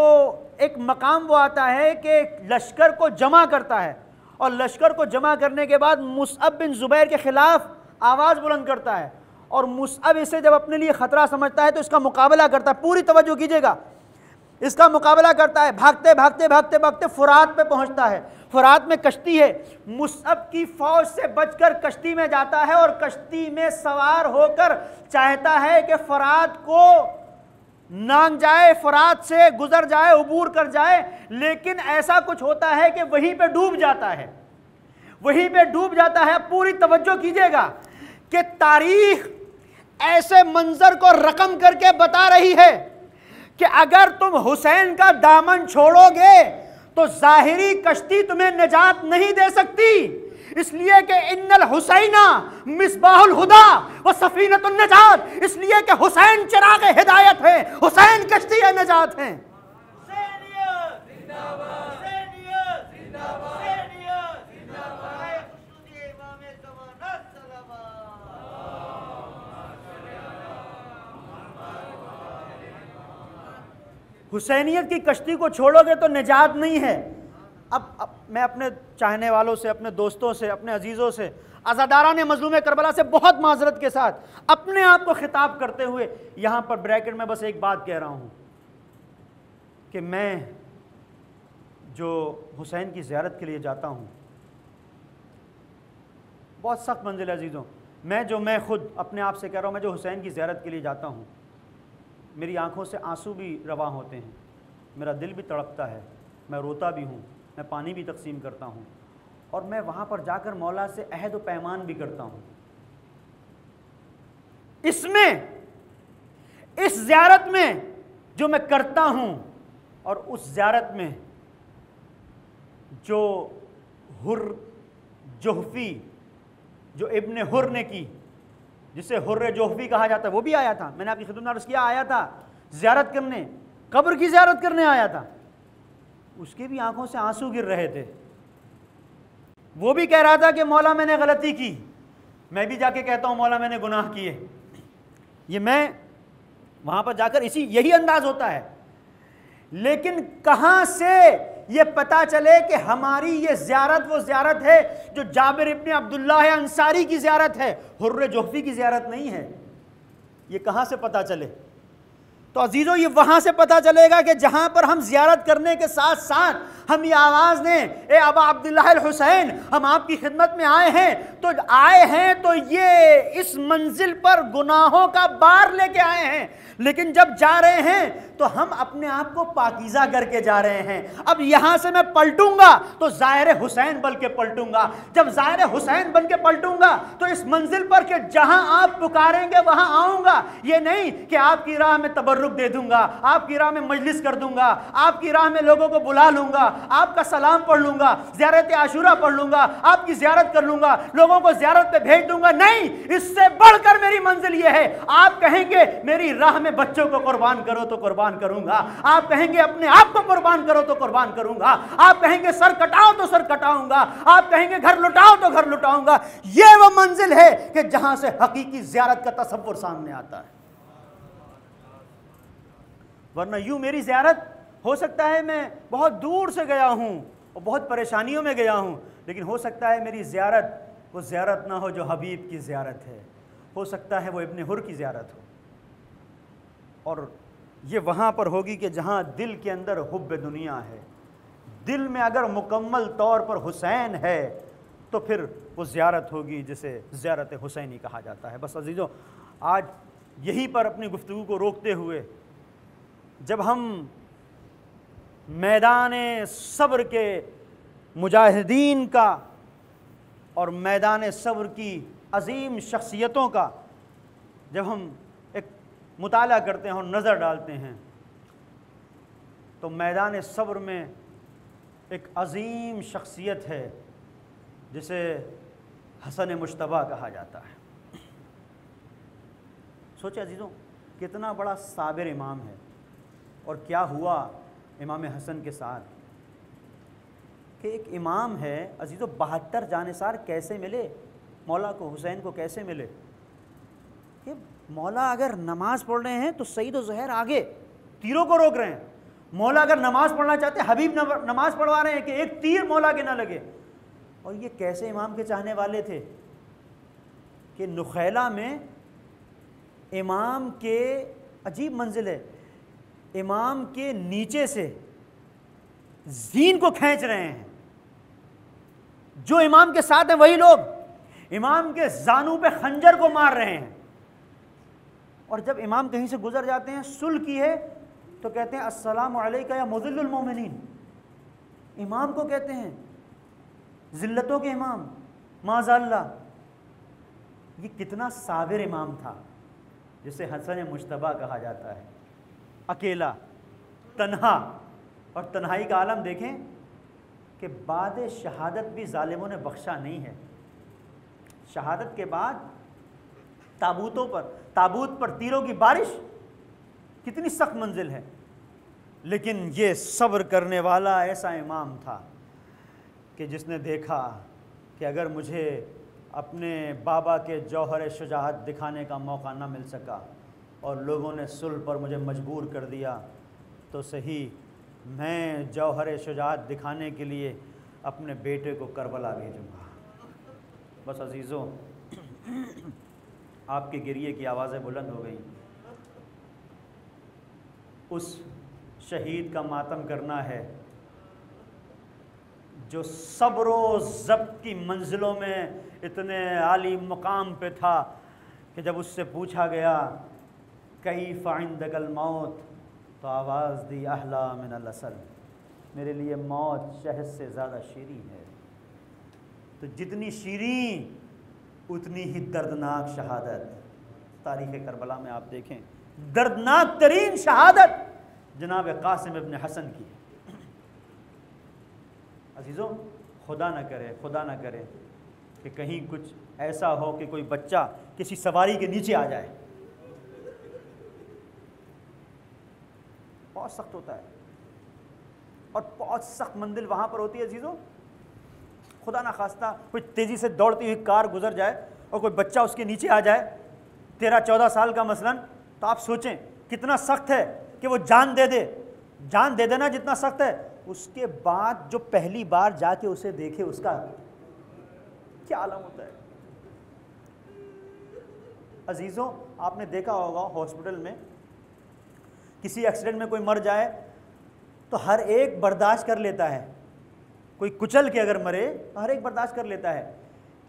एक मकाम वो आता है कि लश्कर को जमा करता है, और लश्कर को जमा करने के बाद मुसअब बिन ज़ुबैर के ख़िलाफ़ आवाज़ बुलंद करता है, और मुसअब इसे जब अपने लिए ख़तरा समझता है तो इसका मुकाबला करता है। पूरी तवज्जो कीजिएगा, इसका मुकाबला करता है, भागते भागते भागते भागते फ़ुरात पे पहुंचता है। फ़ुरात में कश्ती है, मुसअब की फ़ौज से बचकर कश्ती में जाता है और कश्ती में सवार होकर चाहता है कि फ़ुरात को नांग जाए, फ़ुरात से गुजर जाए, उबूर कर जाए, लेकिन ऐसा कुछ होता है कि वहीं पे डूब जाता है, वहीं पे डूब जाता है। पूरी तवज्जो कीजिएगा कि तारीख ऐसे मंजर को रकम करके बता रही है कि अगर तुम हुसैन का दामन छोड़ोगे तो जाहिरी कश्ती तुम्हें निजात नहीं दे सकती, इसलिए कि इन्नल हुसैना मिसबाहुल हुदा व सफीनतुन निजात, इसलिए कि हुसैन चिराग हिदायत है, हुसैन कश्ती है, निजात है। हुसैनियत की कश्ती को छोड़ोगे तो निजात नहीं है। अब मैं अपने चाहने वालों से, अपने दोस्तों से, अपने अजीज़ों से, अज़ादारान मज़लूम करबला से बहुत माजरत के साथ अपने आप को खिताब करते हुए यहाँ पर ब्रैकेट में बस एक बात कह रहा हूँ कि मैं जो हुसैन की ज़ियारत के लिए जाता हूँ, बहुत सख्त मंजिल है अजीज़ों, मैं खुद अपने आप से कह रहा हूँ, मैं जो हुसैन की ज़ियारत के लिए जाता हूँ, मेरी आंखों से आंसू भी रवा होते हैं, मेरा दिल भी तड़पता है, मैं रोता भी हूँ, मैं पानी भी तकसीम करता हूँ, और मैं वहाँ पर जाकर मौला से अहद व पैमान भी करता हूँ। इसमें, इस ज़ियारत में जो मैं करता हूँ और उस ज़ियारत में जो हुर जोहफ़ी, जो इब्ने हुर ने की, जिसे हुर्र जोहफ़ी कहा जाता है, वो भी आया था। मैंने आपकी खिदमत में अर्ज़ किया, आया था ज़ियारत करने, कब्र की ज़ियारत करने आया था, उसके भी आंखों से आंसू गिर रहे थे। वो भी कह रहा था कि मौला मैंने गलती की, मैं भी जाके कहता हूँ मौला मैंने गुनाह किए। ये मैं वहाँ पर जाकर यही अंदाज होता है। लेकिन कहाँ से ये पता चले कि हमारी ये ज़ियारत वो ज़ियारत है जो जाबिर इब्ने अब्दुल्लाह अंसारी की ज़ियारत है, हुर्र जोहफ़ी की ज़ियारत नहीं है? ये कहाँ से पता चले? तो अजीज़ों, ये वहाँ से पता चलेगा कि जहाँ पर हम ज़ियारत करने के साथ साथ हम ये आवाज़ दें, ए अबा अब्दुल्लाह अल हुसैन, हम आपकी खिदमत में आए हैं तो ये इस मंजिल पर गुनाहों का बार लेके आए हैं, लेकिन जब जा रहे हैं तो हम अपने आप को पाकीज़ा करके जा रहे हैं। अब यहाँ से मैं पलटूंगा तो ज़ाहिर हुसैन बन के पलटूंगा, जब ज़ाहिर हुसैन बन के पलटूंगा तो इस मंजिल पर के जहाँ आप पुकारेंगे वहाँ आऊँगा। ये नहीं कि आपकी राह में तबर्रुक दे दूंगा, आपकी राह में मजलिस कर दूंगा, आपकी राह में लोगों को बुला लूंगा, आपका सलाम पढ़ लूंगा, ज़ियारत आशूरा पढ़ लूंगा, आपकी ज़ियारत कर लूंगा, लोगों को ज़ियारत पे भेज दूंगा। नहीं, इससे बढ़कर मेरी मंजिल ये है। आप कहेंगे मेरी राह में बच्चों को कुर्बान करो तो कुर्बान करूंगा, आप कहेंगे अपने आप को कुर्बान करो तो कुर्बान करूंगा, आप कहेंगे सर कटाओ तो सर कटाऊंगा, आप कहेंगे घर लुटाओ तो घर लुटाऊंगा। ये वो मंजिल है कि जहां से हकीकी ज़ियारत का तसव्वुर सामने आता है। वरना यूं मेरी ज़ियारत हो सकता है मैं बहुत दूर से गया हूं और बहुत परेशानियों में गया हूं, लेकिन हो सकता है मेरी ज़ियारत वो ज़ियारत ना हो जो हबीब की ज़ियारत है, हो सकता है वो इब्ने हुर की ज़ियारत हो, और ये वहाँ पर होगी कि जहाँ दिल के अंदर हुब्ब दुनिया है, दिल में अगर मुकम्मल तौर पर हुसैन है तो फिर वो ज़ियारत होगी जिसे ज़ियारत हुसैनी कहा जाता है। बस अजीज़ों, आज यहीं पर अपनी गुफ्तगू को रोकते हुए, जब हम मैदान सब्र के मुजाहिदीन का और मैदान सब्र की अजीम शख्सियतों का जब हम एक मुताला करते हैं और नज़र डालते हैं, तो मैदान सब्र में एक अजीम शख्सियत है जिसे हसन मुश्तबा कहा जाता है। सोचे अजीज़ों, कितना बड़ा साबिर इमाम है, और क्या हुआ इमाम हसन के साथ कि एक इमाम है अजीज़ों, 72 जानिसार कैसे मिले मौला को, हुसैन को कैसे मिले कि मौला अगर नमाज पढ़ रहे हैं तो सईद और ज़ुहैर आगे तीरों को रोक रहे हैं, मौला अगर नमाज पढ़ना चाहते हैं, हबीब नमाज पढ़वा रहे हैं कि एक तीर मौला के ना लगे। और ये कैसे इमाम के चाहने वाले थे कि नुखैला में इमाम के, अजीब मंजिल है, इमाम के नीचे से जीन को खींच रहे हैं, जो इमाम के साथ हैं वही लोग इमाम के जानू पे खंजर को मार रहे हैं। और जब इमाम कहीं से गुजर जाते हैं, सुल्ह की है तो कहते हैं अस्सलामु अलैका या मुज़िल्लुल मोमिनीन, इमाम को कहते हैं जिल्लतों के इमाम, माज़अल्लाह। ये कितना साबिर इमाम था, जिसे हसन मुश्तबा कहा जाता है, अकेला, तन्हा। और तन्हाई का आलम देखें कि बाद शहादत भी जालिमों ने बख्शा नहीं है। शहादत के बाद ताबूत पर तीरों की बारिश, कितनी सख्त मंजिल है, लेकिन ये सब्र करने वाला ऐसा इमाम था कि जिसने देखा कि अगर मुझे अपने बाबा के जौहर शुजाअत दिखाने का मौका ना मिल सका और लोगों ने सुल्ह पर मुझे मजबूर कर दिया, तो सही मैं जौहर शुजाअत दिखाने के लिए अपने बेटे को करबला भेजूँगा। बस अजीज़ों, आपके गिरिए की आवाज़ें बुलंद हो गई। उस शहीद का मातम करना है जो सब्र व ज़ब्त की मंजिलों में इतने आली मकाम पे था कि जब उससे पूछा गया कैफ़ इंदकल मौत, तो आवाज़ दी अहला मिनल असल, मेरे लिए मौत शहद से ज़्यादा शीरीन है। तो जितनी शीरीन उतनी ही दर्दनाक शहादत। तारीख़ करबला में आप देखें, दर्दनाक तरीन शहादत जनाब कासिम इब्न हसन की। अजीज़ों, खुदा न करे कि कहीं कुछ ऐसा हो कि कोई बच्चा किसी सवारी के नीचे आ जाए, बहुत सख्त होता है और बहुत सख्त मंजिल वहाँ पर होती है। अजीज़ों, खुदा ना खास्ता कोई तेज़ी से दौड़ती हुई कार गुजर जाए और कोई बच्चा उसके नीचे आ जाए, 13-14 साल का मसलन, तो आप सोचें कितना सख्त है कि वो जान दे देना जितना सख्त है, उसके बाद जो पहली बार जाके उसे देखे उसका क्या आलम होता है। अजीज़ों, आपने देखा होगा हॉस्पिटल में किसी एक्सीडेंट में कोई मर जाए तो हर एक बर्दाश्त कर लेता है, कोई कुचल के अगर मरे तो हर एक बर्दाश्त कर लेता है,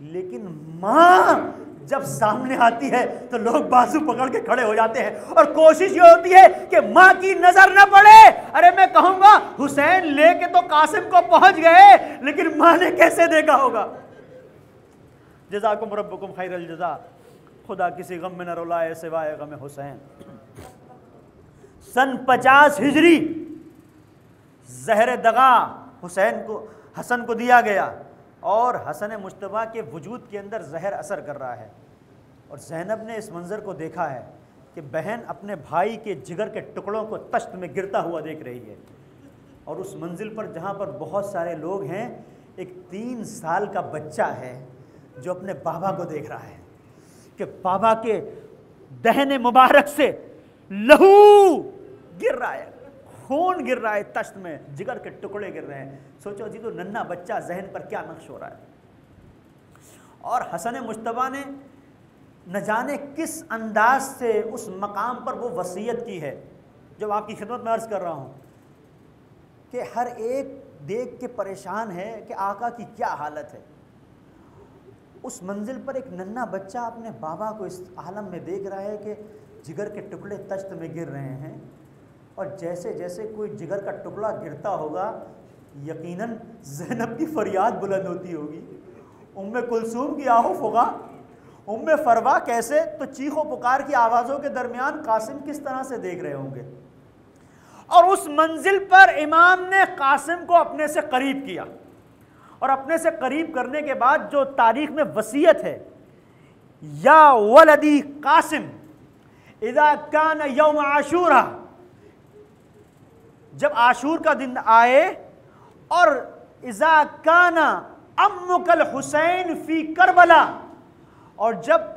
लेकिन माँ जब सामने आती है तो लोग बाजू पकड़ के खड़े हो जाते हैं और कोशिश ये होती है कि माँ की नजर न पड़े। अरे मैं कहूंगा हुसैन लेके तो कासिम को पहुंच गए, लेकिन माँ ने कैसे देखा होगा। जज़ाकुम रब्बुकुम खैरल जज़ा, खुदा किसी गम में न रुलाए सिवाय गम हुसैन। सन 50 हिजरी ज़हर दगा हसन को दिया गया और हसन मुश्तबा के वजूद के अंदर जहर असर कर रहा है। और ज़ैनब ने इस मंज़र को देखा है कि बहन अपने भाई के जिगर के टुकड़ों को तश्त में गिरता हुआ देख रही है। और उस मंजिल पर जहाँ पर बहुत सारे लोग हैं, एक 3 साल का बच्चा है जो अपने बाबा को देख रहा है कि बाबा के दहने मुबारक से लहू गिर रहा है, खून गिर रहा है, तश्त में जिगर के टुकड़े गिर रहे हैं। सोचो जी, तो नन्हा बच्चा जहन पर क्या नक्श हो रहा है। और हसन मुश्तबा ने न जाने किस अंदाज से उस मकाम पर वो वसीयत की है जो आपकी खिदमत में अर्ज़ कर रहा हूँ कि हर एक देख के परेशान है कि आका की क्या हालत है। उस मंजिल पर एक नन्हा बच्चा अपने बाबा को इस आलम में देख रहा है कि जिगर के टुकड़े तश्त में गिर रहे हैं। और जैसे जैसे कोई जिगर का टुकड़ा गिरता होगा, यकीनन ज़ैनब की फरियाद बुलंद होती होगी, उम्मे कुलसूम की आहो फुगा, उम्मे फरवा कैसे, तो चीखों पुकार की आवाज़ों के दरमियान कासिम किस तरह से देख रहे होंगे। और उस मंजिल पर इमाम ने कासिम को अपने से करीब किया और अपने से करीब करने के बाद जो तारीख में वसीयत है, या वलदी कासिम इज़ा कान यौम आशूरा, जब आशूर का दिन आए, और इज़ा काना अम्मुकल हुसैन फी करबला, और जब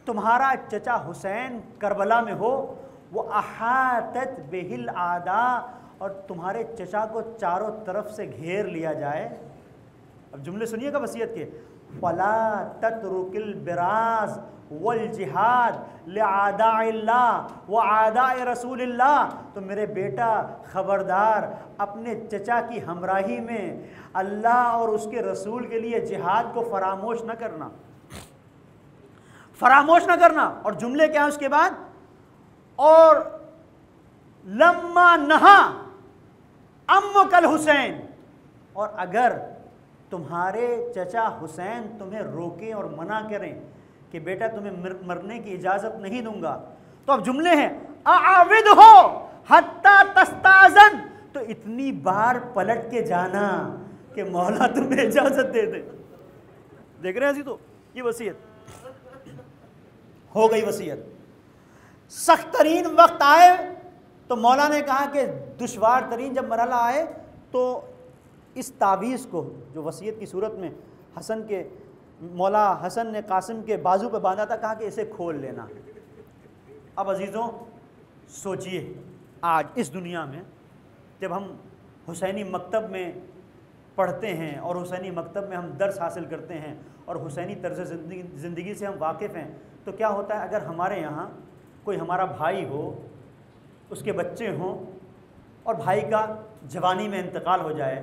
तुम्हारा चचा हुसैन करबला में हो, वो अहातत बिहिल आदा, और तुम्हारे चचा को चारों तरफ से घेर लिया जाए। अब जुमले सुनिएगा वसीयत के, फला ततरुकिल बिराज वल जिहाद लिआदाइल्लाह व आदाए रसूलिल्लाह। तो मेरे बेटा खबरदार, अपने चचा की हमराही में अल्लाह और उसके रसूल के लिए जिहाद को फरामोश न करना, फरामोश न करना। और जुमले क्या है उसके बाद, और लम्मा नहा अम्मुकल हुसैन, और अगर तुम्हारे चचा हुसैन तुम्हें रोकें और मना करें कि बेटा तुम्हें मरने की इजाज़त नहीं दूंगा, तो अब जुमले हैं, आविद हो हत्ता तस्ताज़न, तो इतनी बार पलट के जाना कि मौला तुम्हें इजाज़त दे दे। देख रहे हैं जी, तो ये वसीयत हो गई। वसीयत सख्त तरीन वक्त आए तो मौला ने कहा कि दुश्वार तरीन जब मरहला आए तो इस तावीज़ को जो वसीयत की सूरत में हसन के मौला हसन ने कासिम के बाजू पे बांधा था, कहा कि इसे खोल लेना। अब अजीज़ों सोचिए, आज इस दुनिया में जब हम हुसैनी मकतब में पढ़ते हैं और हुसैनी मकतब में हम दर्स हासिल करते हैं और हुसैनी तर्ज़ ज़िंदगी से हम वाकिफ़ हैं, तो क्या होता है, अगर हमारे यहाँ कोई हमारा भाई हो, उसके बच्चे हों और भाई का जवानी में इंतकाल हो जाए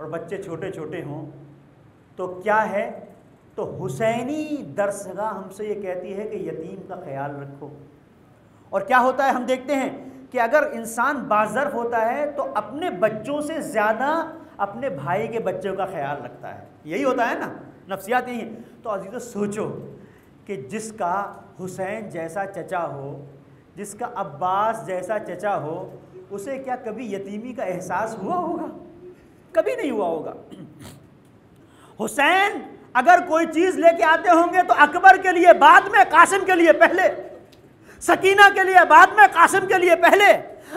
और बच्चे छोटे छोटे हों, तो क्या है, तो हुसैनी दरसगाह हमसे ये कहती है कि यतीम का ख्याल रखो। और क्या होता है, हम देखते हैं कि अगर इंसान बाज़र्फ होता है तो अपने बच्चों से ज़्यादा अपने भाई के बच्चों का ख्याल रखता है। यही होता है ना, नफ्सियात यही है। तो अजीज़ों सोचो कि जिसका हुसैन जैसा चचा हो, जिसका अब्बास जैसा चचा हो, उसे क्या कभी यतीमी का एहसास हुआ होगा? कभी नहीं हुआ होगा। हुसैन अगर कोई चीज़ लेके आते होंगे तो अकबर के लिए बाद में, कासिम के लिए पहले, सकीना के लिए बाद में, कासिम के लिए पहले,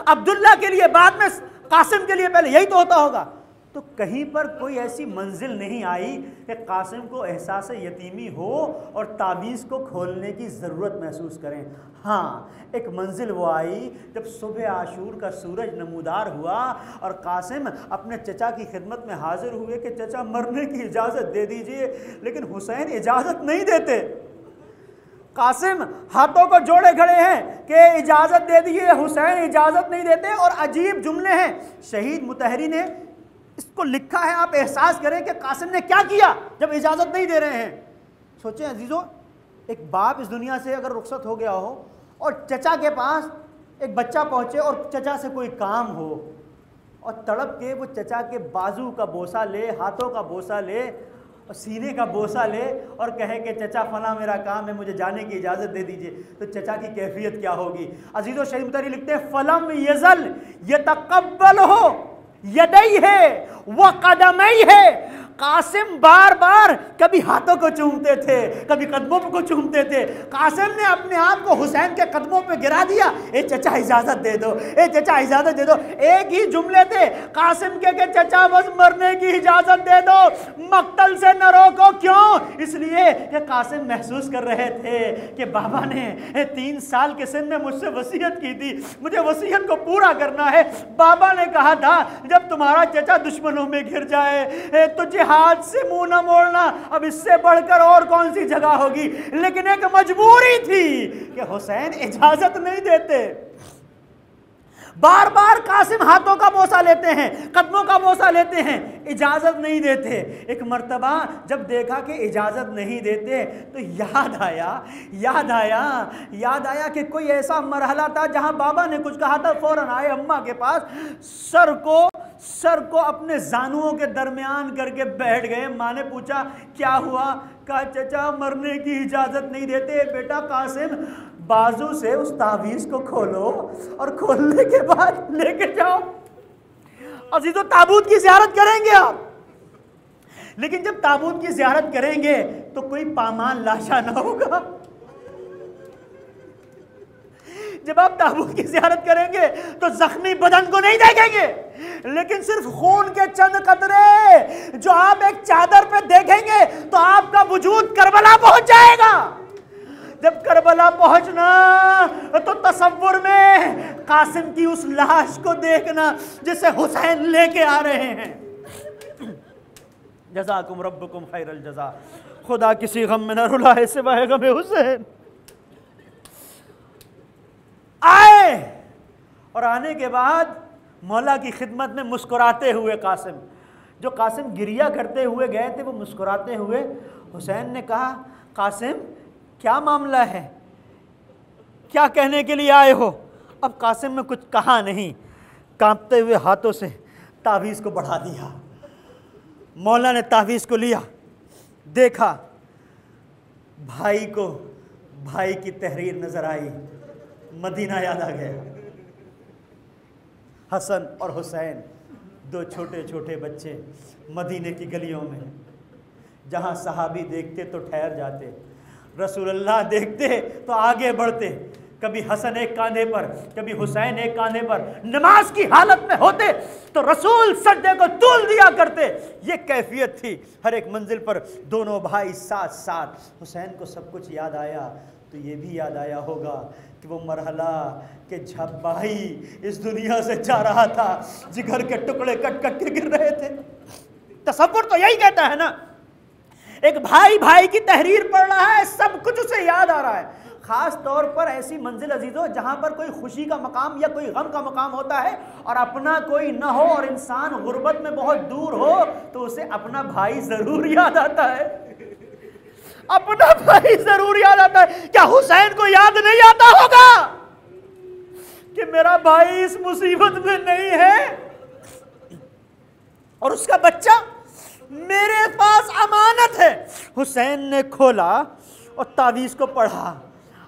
अब्दुल्ला के लिए बाद में, कासिम के लिए पहले, यही तो होता होगा। तो कहीं पर कोई ऐसी मंजिल नहीं आई कि कासिम को एहसास यतीमी हो और तावीज़ को खोलने की ज़रूरत महसूस करें। हाँ, एक मंजिल वो आई जब सुबह आशूर का सूरज नमूदार हुआ और कासिम अपने चचा की खिदमत में हाजिर हुए कि चचा मरने की इजाज़त दे दीजिए, लेकिन हुसैन इजाज़त नहीं देते। कासिम हाथों को जोड़े खड़े हैं कि इजाज़त दे दीजिए, हुसैन इजाज़त नहीं देते। और अजीब जुमले हैं, शहीद मुतहरी ने इसको लिखा है, आप एहसास करें कि कासिम ने क्या किया जब इजाज़त नहीं दे रहे हैं। सोचें अजीज़ों, एक बाप इस दुनिया से अगर रुखसत हो गया हो और चचा के पास एक बच्चा पहुँचे और चचा से कोई काम हो और तड़प के वो चचा के बाजू का बोसा ले, हाथों का बोसा ले और सीने का बोसा ले और कहे कि चचा फला मेरा काम है, मुझे जाने की इजाज़त दे दीजिए, तो चचा की कैफियत क्या होगी। अजीज़ों शहीद मुतहरी लिखते हैं, फलम यज़ल यतक़ब्बल हो यदई है वह कदमई है। कासिम बार बार कभी हाथों को चूमते थे, कभी कदमों को चूमते थे। कासिम ने अपने आप को हुसैन के कदमों पे गिरा दिया, ए चचा इजाज़त दे दो, ए चचा इजाज़त दे दो। एक ही जुमले थे कासिम के चचा बस मरने की इजाज़त दे दो, मक्तल से न रोको। क्यों? इसलिए कि कासिम महसूस कर रहे थे कि बाबा ने 3 साल के सिन में मुझसे वसीयत की थी, मुझे वसीयत को पूरा करना है। बाबा ने कहा था जब तुम्हारा चचा दुश्मनों में घिर जाए तो जिहाद से मुंह न मोड़ना। अब इससे बढ़कर और कौन सी जगह होगी, लेकिन एक मजबूरी थी कि हुसैन इजाजत नहीं देते। बार बार कासिम हाथों का बोसा लेते हैं, कदमों का बोसा लेते हैं, इजाज़त नहीं देते। एक मर्तबा जब देखा कि इजाज़त नहीं देते तो याद आया कि कोई ऐसा मरहला था जहां बाबा ने कुछ कहा था। फ़ौरन आए अम्मा के पास, सर को अपने जानुओं के दरमियान करके बैठ गए। माँ ने पूछा क्या हुआ? कहा चचा मरने की इजाज़त नहीं देते। बेटा कासिम बाजू से उस तावीज़ को खोलो और खोलने के बाद लेके जाओ। अजीज़ों ताबूत की ज़ियारत करेंगे आप, लेकिन जब ताबूत की ज़ियारत करेंगे तो कोई पामाल लाशा ना होगा। जब आप ताबूत की ज़ियारत करेंगे तो जख्मी बदन को नहीं देखेंगे, लेकिन सिर्फ खून के चंद कतरे जो आप एक चादर पे देखेंगे तो आपका वजूद करबला पहुंच जाएगा। करबला पहुंचना तो तसव्वुर में कासिम की उस लाश को देखना जिसे हुसैन लेके आ रहे हैं। जज़ाकुम रब्बुकुम खैरल जज़ा। खुदा किसी गम में न रुलाए सिवाय गम हुसैन। आए और आने के बाद मौला की खिदमत में मुस्कुराते हुए कासिम, जो कासिम गिरिया करते हुए गए थे वो मुस्कुराते हुए, हुसैन ने कहा कासिम क्या मामला है, क्या कहने के लिए आए हो? अब कासिम ने कुछ कहा नहीं, कांपते हुए हाथों से तावीज़ को बढ़ा दिया। मौला ने तावीज़ को लिया, देखा, भाई को भाई की तहरीर नजर आई, मदीना याद आ गया। हसन और हुसैन, दो छोटे छोटे बच्चे मदीने की गलियों में, जहाँ सहाबी देखते तो ठहर जाते, रसूलुल्लाह देखते तो आगे बढ़ते। कभी हसन एक कांधे पर, कभी हुसैन एक कांधे पर, नमाज की हालत में होते तो रसूल सजदे को तूल दिया करते। ये कैफियत थी। हर एक मंजिल पर दोनों भाई साथ साथ। हुसैन को सब कुछ याद आया तो ये भी याद आया होगा कि वो मरहला कि जब भाई इस दुनिया से जा रहा था, जिगर के टुकड़े कट कट के गिर रहे थे। तसव्वुर तो यही कहता है ना, एक भाई भाई की तहरीर पढ़ रहा है, सब कुछ उसे याद आ रहा है। खास तौर पर ऐसी मंजिल अजीजों जहां पर कोई खुशी का मकाम या कोई गम का मकाम होता है और अपना कोई न हो और इंसान गुर्बत में बहुत दूर हो, तो उसे अपना भाई जरूर याद आता है। अपना भाई जरूर याद आता है। क्या हुसैन को याद नहीं आता होगा कि मेरा भाई इस मुसीबत में नहीं है और उसका बच्चा मेरे पास अमानत है? हुसैन ने खोला और तावीज़ को पढ़ा।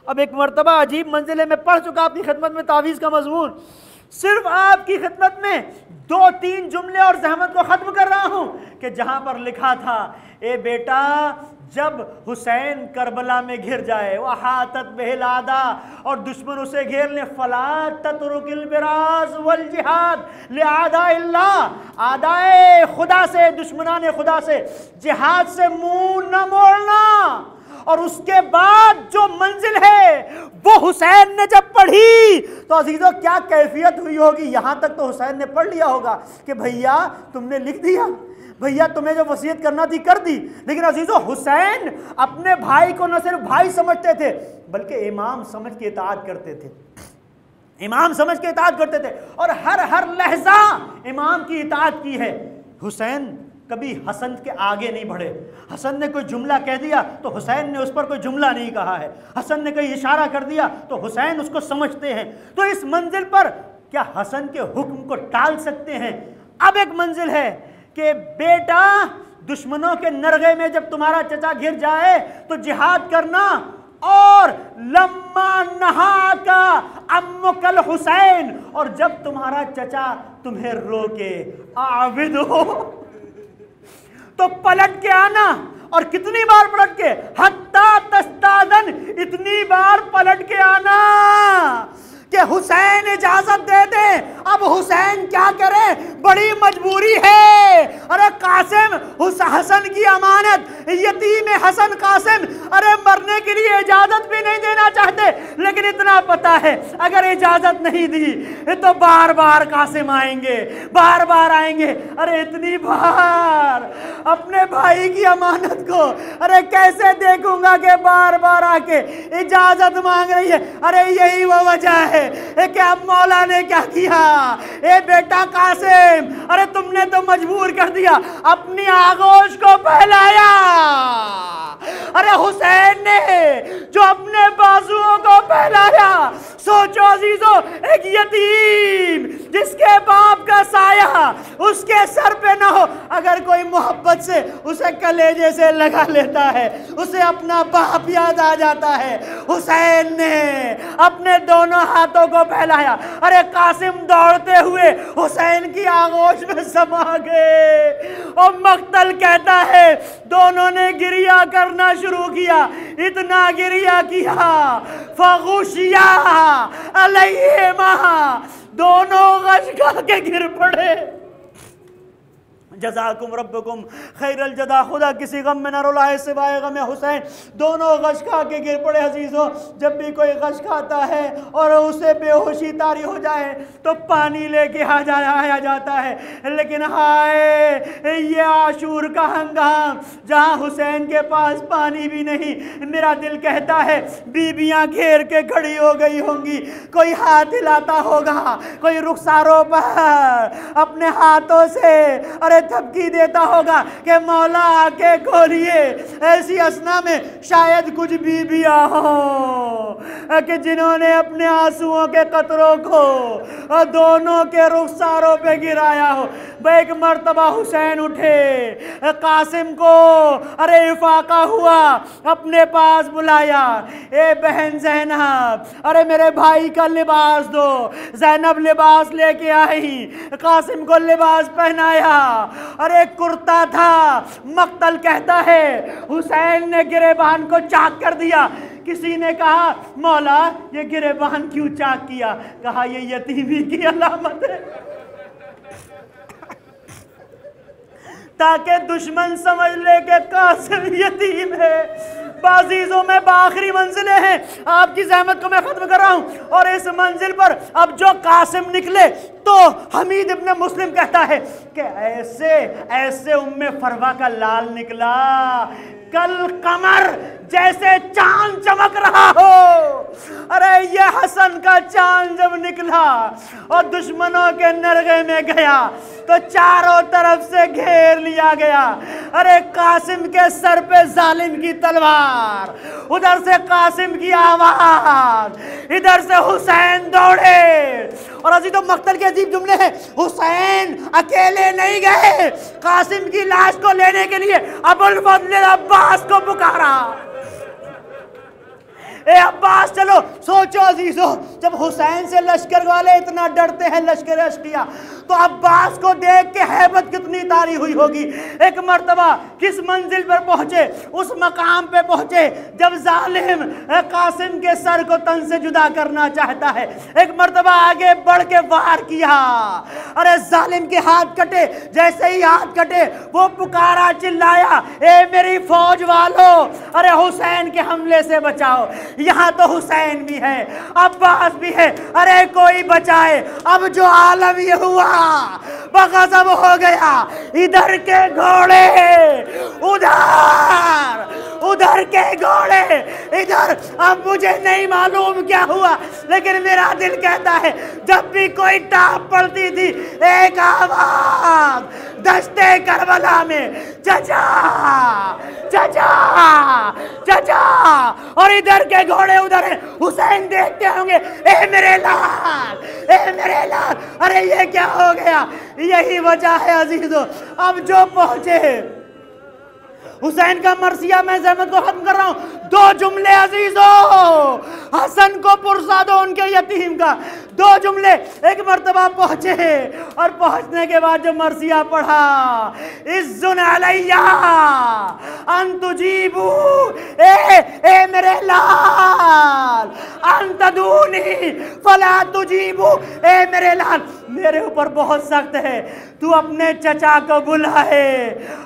अब एक मर्तबा अजीब मंजिले में पढ़ चुका अपनी खिदमत में तावीज़ का मजमून। सिर्फ आपकी खिदमत में 2-3 जुमले और जहमत को ख़त्म कर रहा हूं कि जहां पर लिखा था, ए बेटा जब हुसैन करबला में घिर जाए, वह हातत बेहलादा, और दुश्मन उसे घेर ले, फला ततरुकिल बिराज वल जिहाद ले आदाइल्लाह, आदाए खुदा से, दुश्मनाने खुदा से, जिहाद से मुंह न मोड़ना। और उसके बाद जो मंजिल है वो हुसैन ने जब पढ़ी तो अजीजों क्या कैफियत हुई होगी। यहां तक तो हुसैन ने पढ़ लिया होगा कि भैया तुमने लिख दिया, भैया तुम्हें जो वसीयत करना थी कर दी। लेकिन अजीजों हुसैन अपने भाई को न सिर्फ भाई समझते थे बल्कि इमाम समझ के इताअत करते थे, इमाम समझ के इताअत करते थे और हर लहजा इमाम की इताअत की है। हुसैन कभी हसन के आगे नहीं बढ़े। हसन ने कोई जुमला कह दिया तो हुसैन ने उस पर कोई जुमला नहीं कहा है। हसन ने कोई इशारा कर दिया तो हुसैन उसको समझते हैं। तो इस मंजिल पर क्या हसन के हुक्म को टाल सकते हैं? अब एक मंजिल है कि बेटा दुश्मनों के नरगे में जब तुम्हारा चचा घिर जाए तो जिहाद करना, और लम्मा नहा का अम्मुकल हुसैन, और जब तुम्हारा चचा तुम्हें रोके आविद हो तो पलट के आना। और कितनी बार पलट के? हत्ता तस्तादन, इतनी बार पलट के आना कि हुसैन इजाजत दे दे। अब हुसैन क्या करे, बड़ी मजबूरी है। अरे कासिम हसन की अमानत, यतीम हसन कासिम, अरे मरने के लिए इजाजत भी नहीं देना चाहते, लेकिन इतना पता है अगर इजाजत नहीं दी तो बार बार कासिम आएंगे, बार बार आएंगे। अरे इतनी बार अपने भाई की अमानत को अरे कैसे देखूंगा कि बार बार आके इजाजत मांग रही है। अरे यही वो वजह है कि अब मौला ने क्या किया, ए बेटा कासिम, अरे तुमने तो मजबूर कर दिया, अपनी आगोश को फैलाया। अरे हुसैन ने जो अपने बाजुओं को फैलाया, सोचो अजीजों, एक यतीम जिसके बाप का साया उसके सर पे ना हो, अगर कोई मोहब्बत से उसे कलेजे से लगा लेता है, उसे अपना बाप याद आ जाता है। हुसैन ने अपने दोनों हाथों को फैलाया। अरे कासिम दौड़ते हुए हुसैन की आगोश में समा गए और मक्तल कहता है दोनों ने गिरिया करना शुरू किया। इतना गिरिया किया फगुशिया अलैहिमा, दोनों गश खा के गिर पड़े। जज़ाकुम रब्बुकुम खैरल जज़ा। खुदा किसी गम में न रुलाए सिवाय गम हुसैन। दोनों गश खा के गिर पड़े। अजीज़ों, जब भी कोई गश खाता है और उसे बेहोशी तारी हो जाए तो पानी लेके आया जाता है। लेकिन हाय ये आशूर का हंगाम जहाँ हुसैन के पास पानी भी नहीं। मेरा दिल कहता है बीबियाँ घेर के खड़ी हो गई होंगी, कोई हाथ हिलाता होगा, कोई रुखसारों पर अपने हाथों से अरे धमकी देता होगा कि मौला आके खोलिए। ऐसी असना में शायद कुछ बीबियां हो कि जिन्होंने अपने आंसुओं के कतरों को दोनों के रुखसारों पे गिराया हो। एक मर्तबा हुसैन उठे, कासिम को अरे इफाका हुआ, अपने पास बुलाया। ए बहन ज़ैनब, अरे मेरे भाई का लिबास दो। ज़ैनब लिबास लेके आई, कासिम को लिबास पहनाया। अरे कुर्ता था। मक्तल कहता है हुसैन ने गिरेबान को चाक कर दिया। किसी ने कहा मौला ये गिरेबान क्यों चाक किया? कहा ये यतीमी की अलामत है, ताकि दुश्मन समझ ले कि कासिम यतीम है। बाजीजों में आखिरी मंजिलें हैं, आपकी ज़हमत को मैं ख़त्म कर रहा हूँ। और इस मंजिल पर अब जो कासिम निकले तो हमीद इब्न मुस्लिम कहता है कि ऐसे ऐसे उम्मे फरवा का लाल निकला, कल कमर जैसे चांद चमक रहा हो। अरे ये हसन का चांद जब निकला और दुश्मनों के नरगे में गया तो चारों तरफ से घेर लिया गया। अरे कासिम के सर पे जालिम की तलवार, उधर से कासिम की आवाज, इधर से हुसैन दौड़े। और अजी तो मक्तल के अजीब जुमले हैं, हुसैन अकेले नहीं गए, कासिम की लाश को लेने के लिए अबुल फजल अब्बास को पुकारा। ए अब्बास चलो। सोचो अजीजों, जब हुसैन से लश्कर वाले इतना डरते हैं लश्कर अश्किया, तो अब्बास को देख के हैबत कितनी तारी हुई होगी। एक मर्तबा किस मंजिल पर पहुंचे, उस मकाम पे पहुंचे जब जालिम कासिम के सर को तन से जुदा करना चाहता है। एक मर्तबा आगे बढ़ के वार किया। अरे जालिम के हाथ कटे। जैसे ही हाथ कटे वो पुकारा, चिल्लाया, ए मेरी फौज वालों, अरे हुसैन के हमले से बचाओ। यहाँ तो हुसैन भी है, अब्बास भी है, अरे कोई बचाए। अब जो आलम ये हुआ बगज़ब हो गया। इधर के घोड़े उधर के घोड़े इधर। अब मुझे नहीं मालूम क्या हुआ, लेकिन मेरा दिल कहता है जब भी कोई टाप पड़ती थी एक आवाज दश्ते करबला में, चचा चचा चचा। और इधर के घोड़े उधर है। हुसैन देखते होंगे, ए मेरे लाल, ए मेरे लाल। अरे ये क्या हो गया? यही वजह है अजीजों। अब जो पहुंचे हुसैन का मरसिया, मैं ज़हमत को खत्म कर रहा हूं। दो जुमले अजीजों, हसन को पुरसा दो उनके यतीम का। दो जुमले। एक मर्तबा पहुंचे और पहुंचने के बाद जो मरसिया पढ़ा, इज़्ज़ुन अलैया अन तुजीबू, ए मेरे लाल, अन तदूनी फला तुजीबू, ए मेरे लाल, मेरे ऊपर बहुत सख्त है, तू अपने चचा को बुलाए।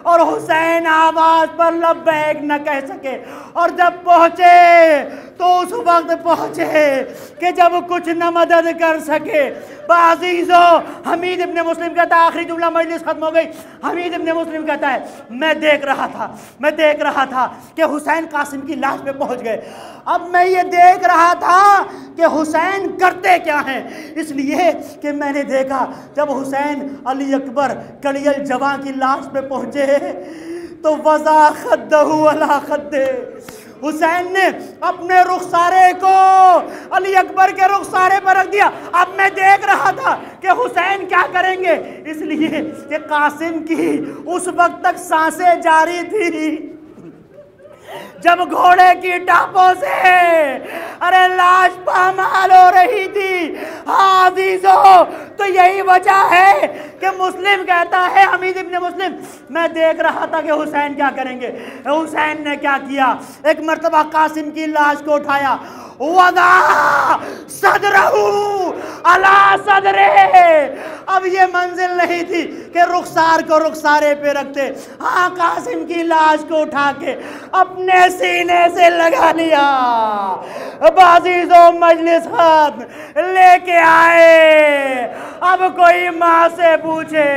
और हुसैन आवाज पर लब्बैक न कह सके। और जब पहुंचे तो उस वक्त पहुंचे कि जब कुछ न मदद कर सके। बाज़ीज़ों, हमीद इब्न मुस्लिम कहता है, आखिरी जुमला, मजलिस खत्म हो गई। हमीद इब्न मुस्लिम कहता है, मैं देख रहा था कि हुसैन कासिम की लाश पे पहुंच गए। अब मैं ये देख रहा था कि हुसैन करते क्या हैं, इसलिए कि मैंने देखा जब हुसैन अली अकबर कलियल जवां की लाश पे पहुंचे तो वज़ा खद्दहु अला खद्दे, हुसैन ने अपने रुखसारे को अली अकबर के रुखसारे पर रख दिया। अब मैं देख रहा था कि हुसैन क्या करेंगे, इसलिए कि कासिम की उस वक्त तक सांसें जारी थी जब घोड़े की टापों से अरे लाश पामाल हो रही थी। हाँ अजीजों, तो यही वजह है कि मुस्लिम कहता है, हमीद इब्न मुस्लिम, मैं देख रहा था कि हुसैन क्या करेंगे। हुसैन ने क्या किया, एक मर्तबा कासिम की लाश को उठाया, वदा सदरहू अला सदरे। अब ये मंजिल नहीं थी कि रुखसार को रुखसारे पे रखते, हाँ कासिम की लाश को उठा के अपने सीने से लगा लिया। बाजीज़ो मजलिस लेके आए। अब कोई माँ से पूछे,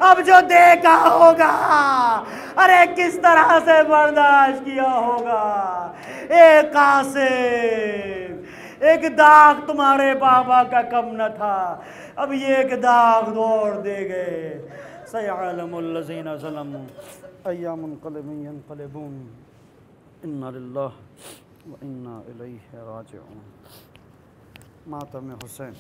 अब जो देखा होगा अरे किस तरह से बर्दाश्त किया होगा। एक कासिम, एक दाग तुम्हारे बाबा का कम न था, अब ये एक दाग और दे गए। सयअलमुल लज़ीना ज़लमू अय्यामुन यनक़लिबून इन्ना लिल्लाहि व इन्ना इलैहि राजिऊन। मातम हुसैन।